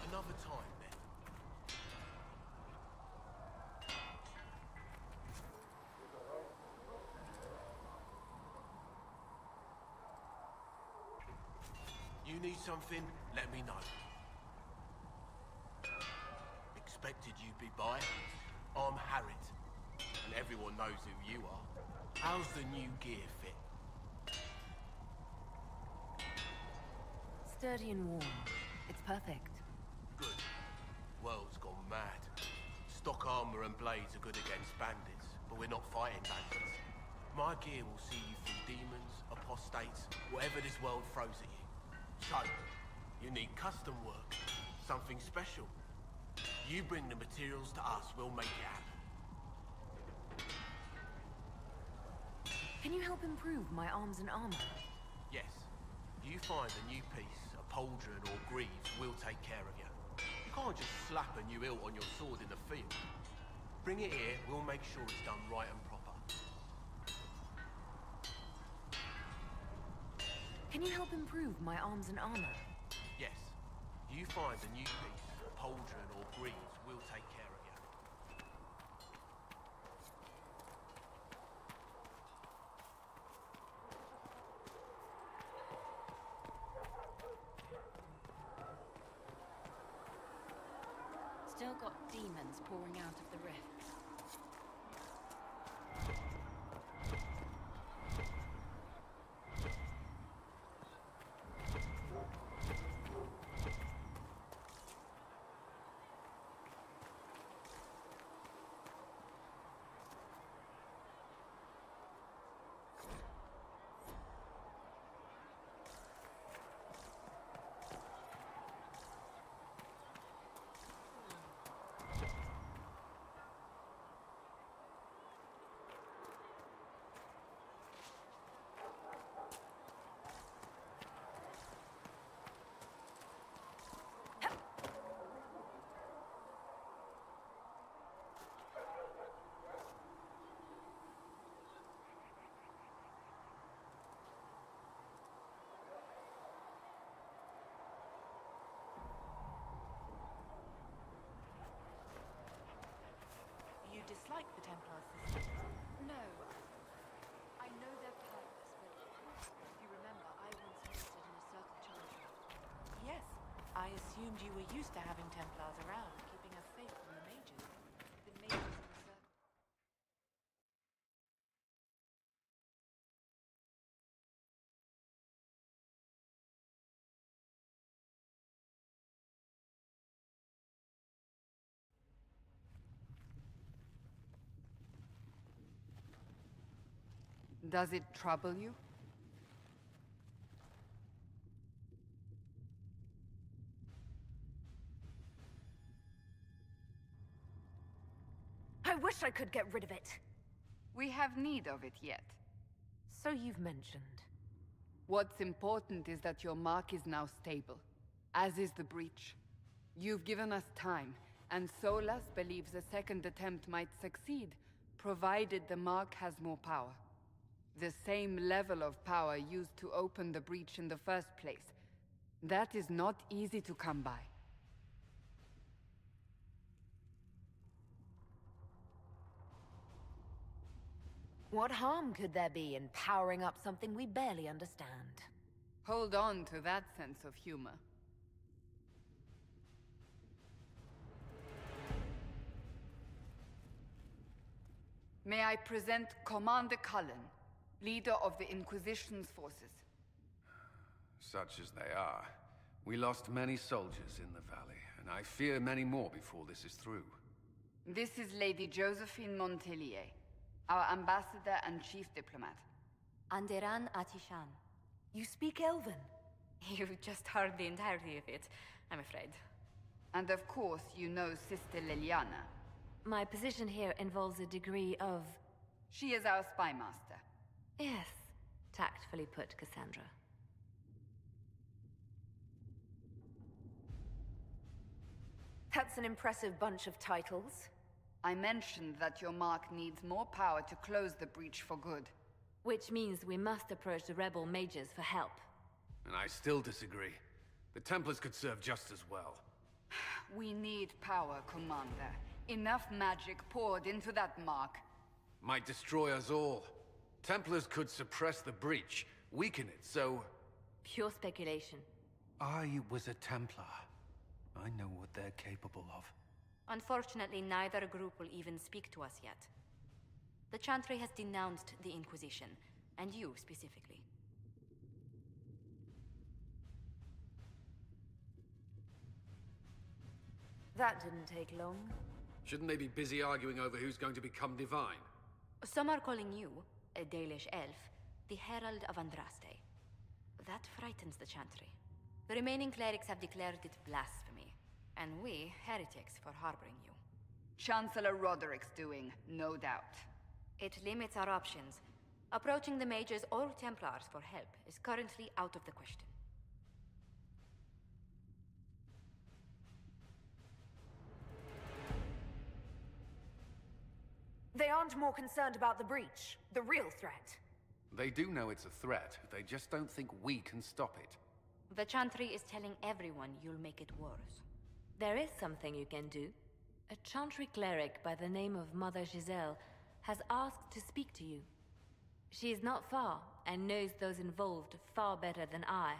Another time, then. You need something? Let me know. Expected you'd be by. I'm Harriet, and everyone knows who you are. How's the new gear fit? Sturdy and warm. It's perfect. Good. World's gone mad. Stock armor and blades are good against bandits, but we're not fighting bandits. My gear will see you through demons, apostates, whatever this world throws at you. So, you need custom work, something special. You bring the materials to us, we'll make it happen. Can you help improve my arms and armor? Yes. You find a new piece, a pauldron or greaves, we'll take care of you. You can't just slap a new hilt on your sword in the field. Bring it here, we'll make sure it's done right and proper. Can you help improve my arms and armor? Yes. You find a new piece, a pauldron or greaves, we'll take care of you. Still got demons pouring out of the rift. Dislike the Templar system? No. I know their purpose, but if you remember, I once enlisted in a circle charge. Yes. I assumed you were used to having Templars around, keeping us safe from the mages. The mages Does it trouble you? I wish I could get rid of it. We have need of it yet. So you've mentioned. What's important is that your mark is now stable, as is the breach. You've given us time, and Solas believes a second attempt might succeed, provided the mark has more power. The same level of power used to open the breach in the first place. That is not easy to come by. What harm could there be in powering up something we barely understand? Hold on to that sense of humor. May I present Commander Cullen, leader of the Inquisition's forces. Such as they are. We lost many soldiers in the valley, and I fear many more before this is through. This is Lady Josephine Montelier, our ambassador and chief diplomat. Anderan Atishan. You speak Elven? You've just heard the entirety of it, I'm afraid. And of course, you know Sister Liliana. My position here involves a degree of... She is our spy master. Yes, tactfully put, Cassandra. That's an impressive bunch of titles. I mentioned that your mark needs more power to close the breach for good. Which means we must approach the rebel mages for help. And I still disagree. The Templars could serve just as well. We need power, Commander. Enough magic poured into that mark. Might destroy us all. Templars could suppress the breach, weaken it, so... Pure speculation. I was a Templar. I know what they're capable of. Unfortunately, neither group will even speak to us yet. The Chantry has denounced the Inquisition, and you specifically. That didn't take long. Shouldn't they be busy arguing over who's going to become divine? Some are calling you, a Dalish elf, the Herald of Andraste. That frightens the Chantry. The remaining clerics have declared it blasphemy, and we, heretics, for harboring you. Chancellor Roderick's doing, no doubt. It limits our options. Approaching the mages or Templars for help is currently out of the question. They aren't more concerned about the breach, the real threat. They do know it's a threat, they just don't think we can stop it. The Chantry is telling everyone you'll make it worse. There is something you can do. A Chantry cleric by the name of Mother Giselle has asked to speak to you. She is not far, and knows those involved far better than I.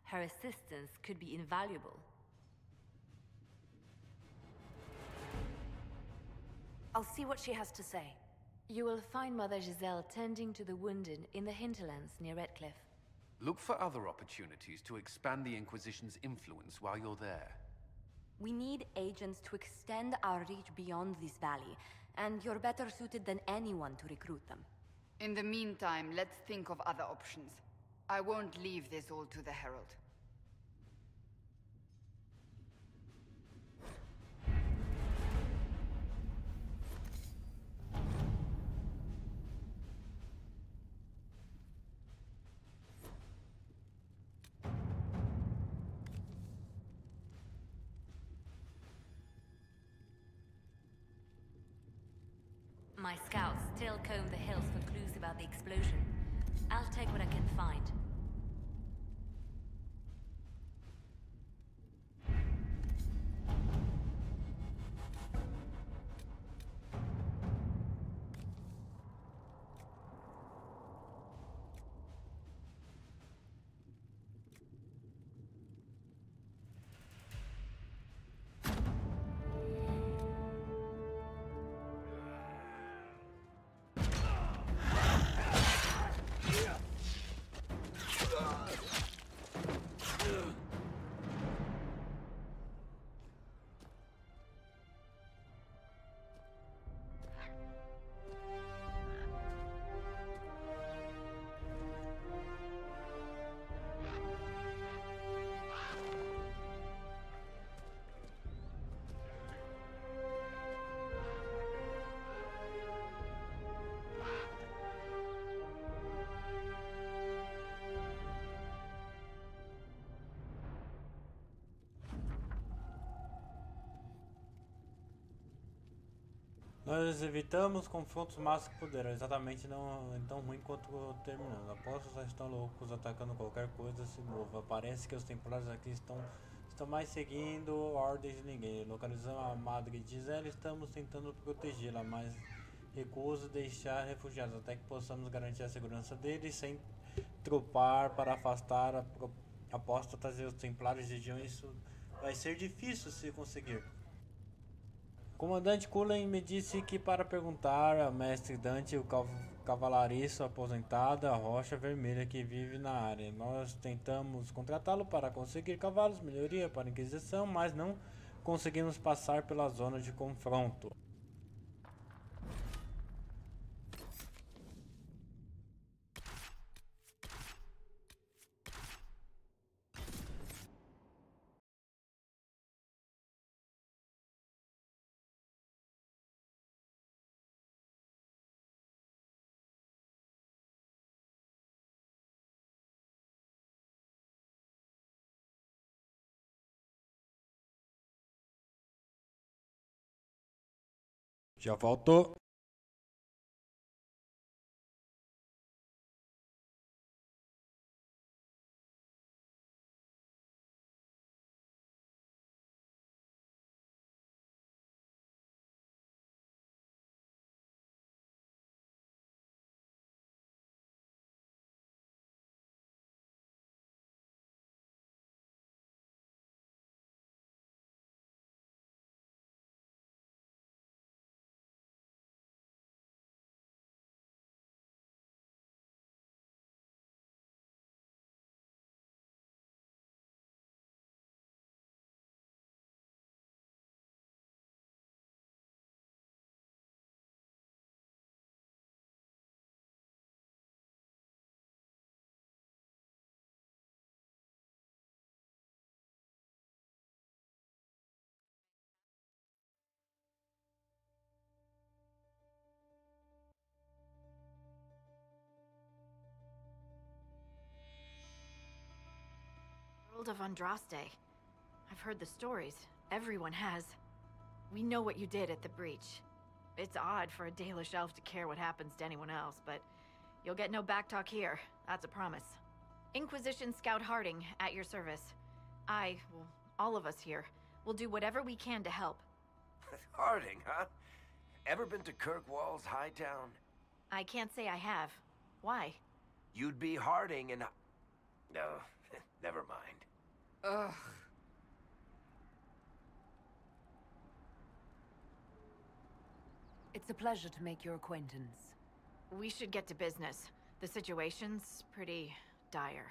Her assistance could be invaluable. I'll see what she has to say. You will find Mother Giselle tending to the wounded in the hinterlands near Redcliffe. Look for other opportunities to expand the Inquisition's influence while you're there. We need agents to extend our reach beyond this valley, and you're better suited than anyone to recruit them. In the meantime, let's think of other options. I won't leave this all to the Herald. My scouts still comb the hills for clues about the explosion. I'll take what I can find. Nós evitamos confrontos o máximo que puderam, exatamente não é tão ruim quanto terminamos. Aposto só estão loucos atacando qualquer coisa se mova. Parece que os templários aqui estão mais seguindo ordens de ninguém. Localizamos a Madre Giselle, estamos tentando protegê-la, mas recuso deixar refugiados até que possamos garantir a segurança deles sem trupar para afastar a apóstatas e os templários de região. Isso vai ser difícil se conseguir. Comandante Cullen me disse que para perguntar ao mestre Dante, o cavalariço aposentado, a Rocha Vermelha que vive na área. Nós tentamos contratá-lo para conseguir cavalos, melhoria para a Inquisição, mas não conseguimos passar pela zona de confronto. Já faltou. World of Andraste. I've heard the stories. Everyone has. We know what you did at the breach. It's odd for a Dalish elf to care what happens to anyone else, but you'll get no backtalk here. That's a promise. Inquisition Scout Harding, at your service. Well, all of us here, will do whatever we can to help. Harding, huh? Ever been to Kirkwall's Hightown? I can't say I have. Why? You'd be Harding and... No, never mind. Ugh. It's a pleasure to make your acquaintance. We should get to business. The situation's pretty dire.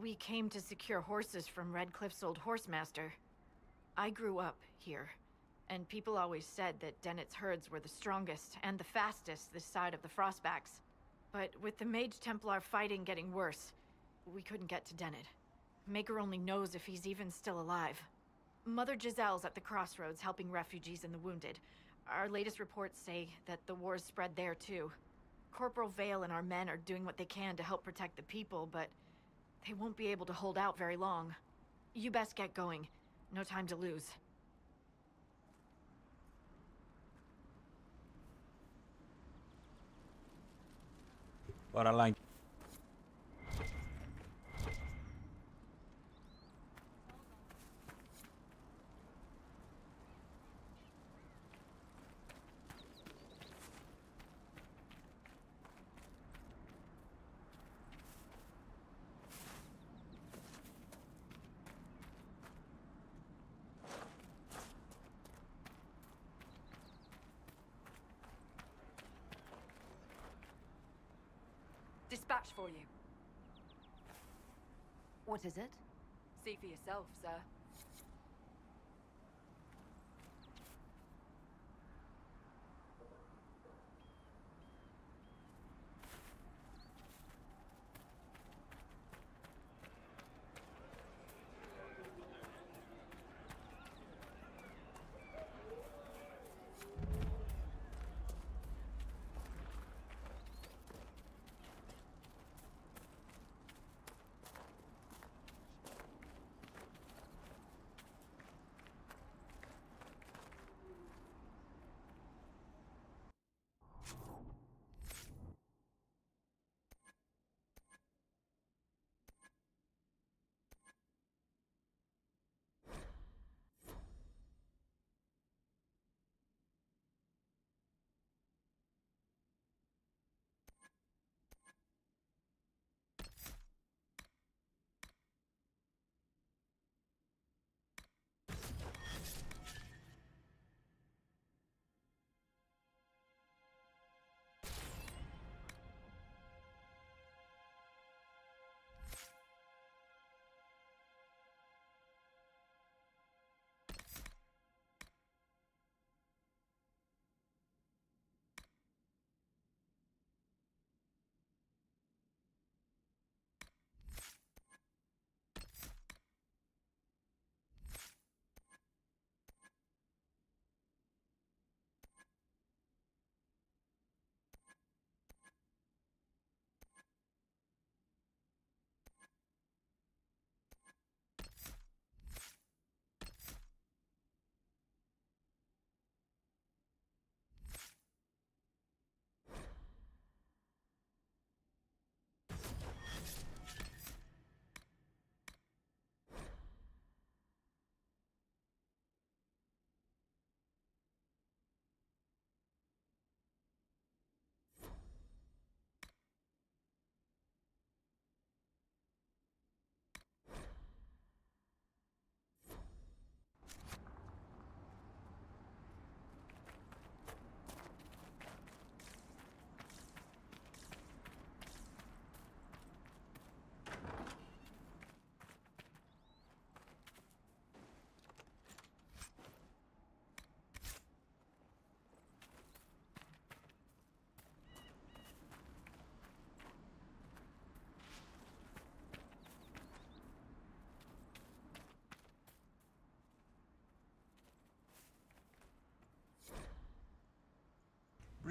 We came to secure horses from Redcliffe's old horsemaster. I grew up here, and people always said that Dennett's herds were the strongest and the fastest this side of the Frostbacks. But with the Mage Templar fighting getting worse, we couldn't get to Dennett. Maker only knows if he's even still alive. Mother Giselle's at the crossroads helping refugees and the wounded. Our latest reports say that the war's spread there too. Corporal Vale and our men are doing what they can to help protect the people, but they won't be able to hold out very long. You best get going. No time to lose. Bora lá. Dispatch for you. What is it? See for yourself, sir.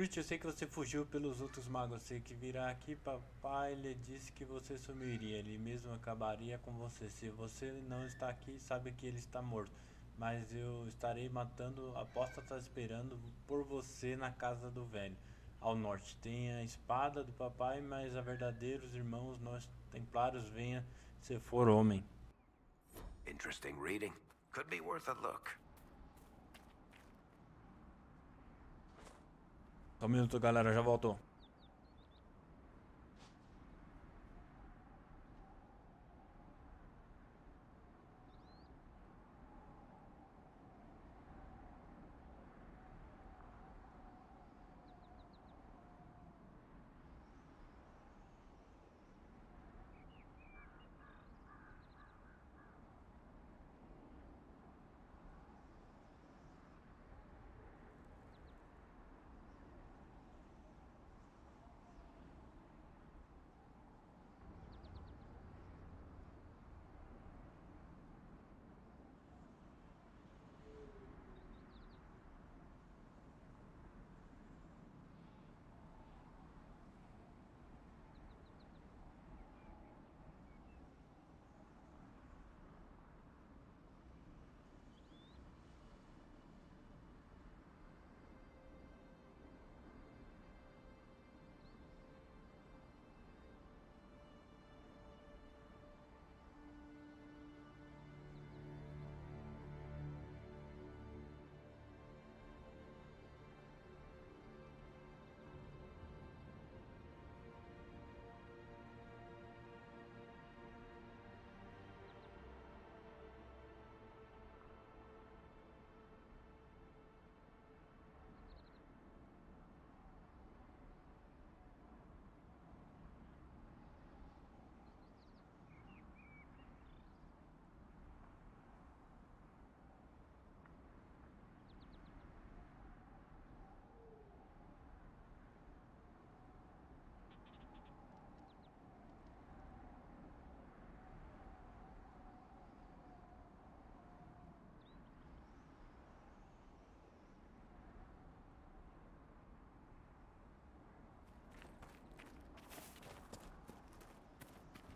Breach, eu sei que você fugiu pelos outros magos. Sei que virá aqui. Papai lhe disse que você sumiria. Ele mesmo acabaria com você. Se você não está aqui, sabe que ele está morto. Mas eu estarei matando. Aposta está esperando por você na casa do velho. Ao norte tem a espada do papai, mas a verdadeiros irmãos, nós templários, venha se for homem. Interesting reading. Could be worth a look. Só um minuto, galera, já voltou.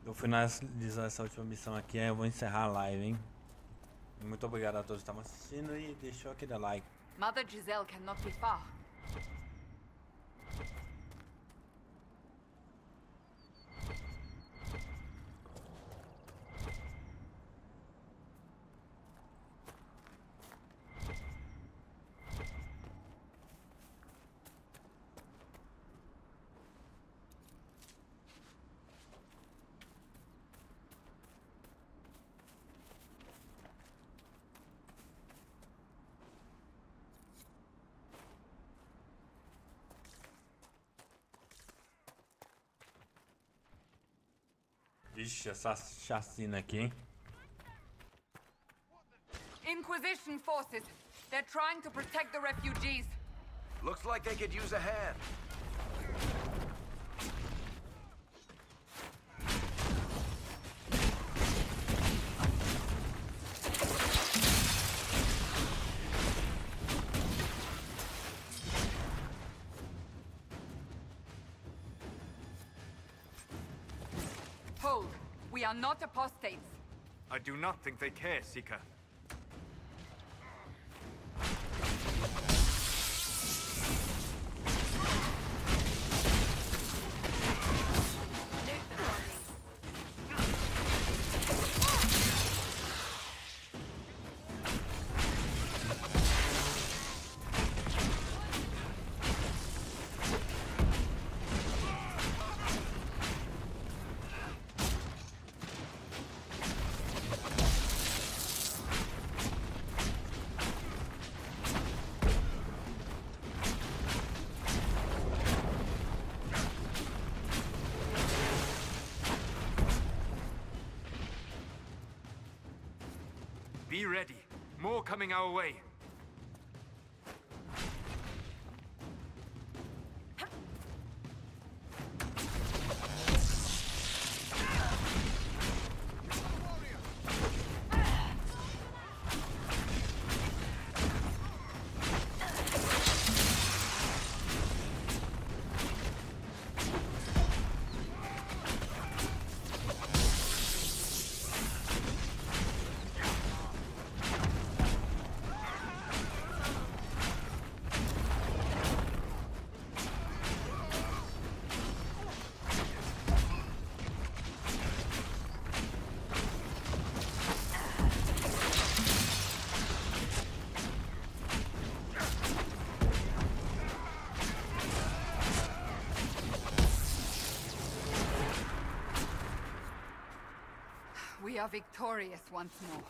Eu finalizar essa última missão aqui, eu vou encerrar a live, hein? Muito obrigado a todos que estavam assistindo e deixou aquele like. Mother Giselle cannot be far. Vixe, essa chacina aqui, hein? Inquisition forces. They're trying to protect the refugees. Looks like they could use a hand. Hold. We are not apostates. I do not think they care, Seeker. Be ready. More coming our way. are victorious once more.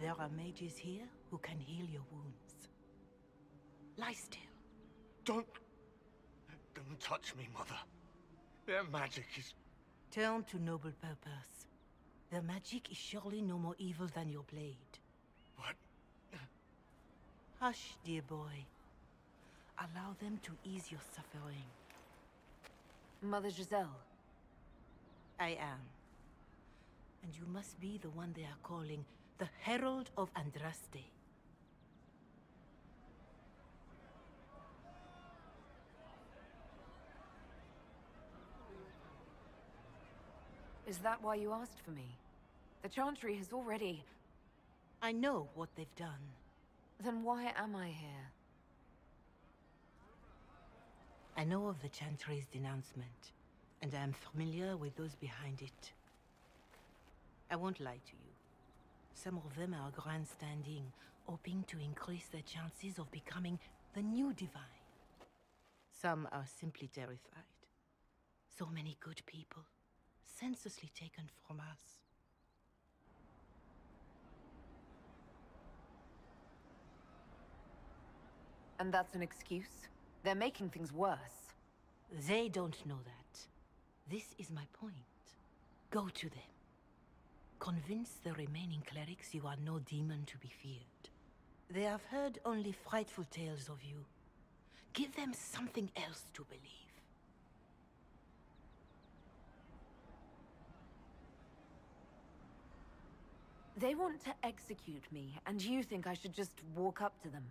There are mages here who can heal your wounds. Lie still. Don't touch me, Mother. Their magic is... Turn to noble purpose. Their magic is surely no more evil than your blade. What? Hush, dear boy. Allow them to ease your suffering. Mother Giselle. I am. And you must be the one they are calling the Herald of Andraste. Is that why you asked for me? The Chantry has already... I know what they've done. Then why am I here? I know of the Chantry's denouncement, and I am familiar with those behind it. I won't lie to you. Some of them are grandstanding, hoping to increase their chances of becoming the new divine. Some are simply terrified. So many good people, senselessly taken from us. And that's an excuse? They're making things worse. They don't know that. This is my point. Go to them. Convince the remaining clerics you are no demon to be feared. They have heard only frightful tales of you. Give them something else to believe. They want to execute me, and you think I should just walk up to them?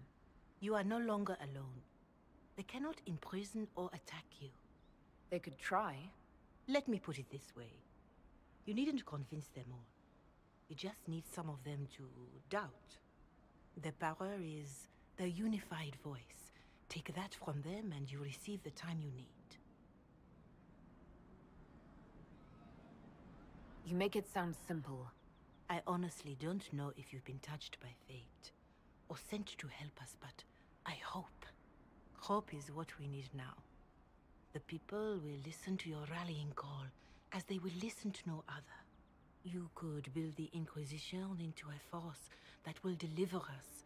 You are no longer alone. They cannot imprison or attack you. They could try. Let me put it this way. You needn't convince them all. You just need some of them to doubt. Their power is their unified voice. Take that from them and you receive the time you need. You make it sound simple. I honestly don't know if you've been touched by fate, or sent to help us, but I hope. Hope is what we need now. The people will listen to your rallying call, as they will listen to no other. You could build the Inquisition into a force that will deliver us,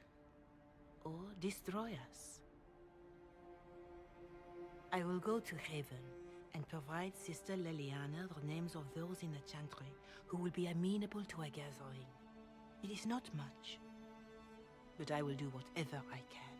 or destroy us. I will go to Haven and provide Sister Leliana the names of those in the Chantry who will be amenable to a gathering. It is not much, but I will do whatever I can.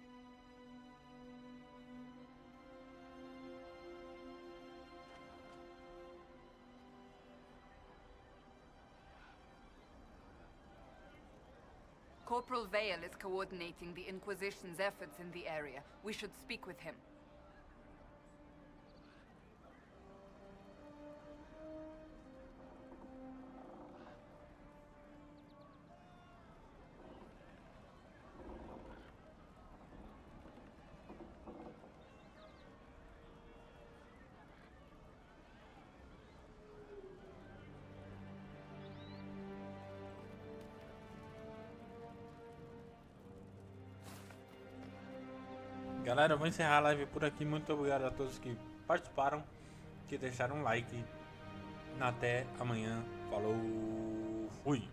Corporal Vale is coordinating the Inquisition's efforts in the area. We should speak with him. Galera, eu vou encerrar a live por aqui. Muito obrigado a todos que participaram, que deixaram um like. Até amanhã. Falou. Fui.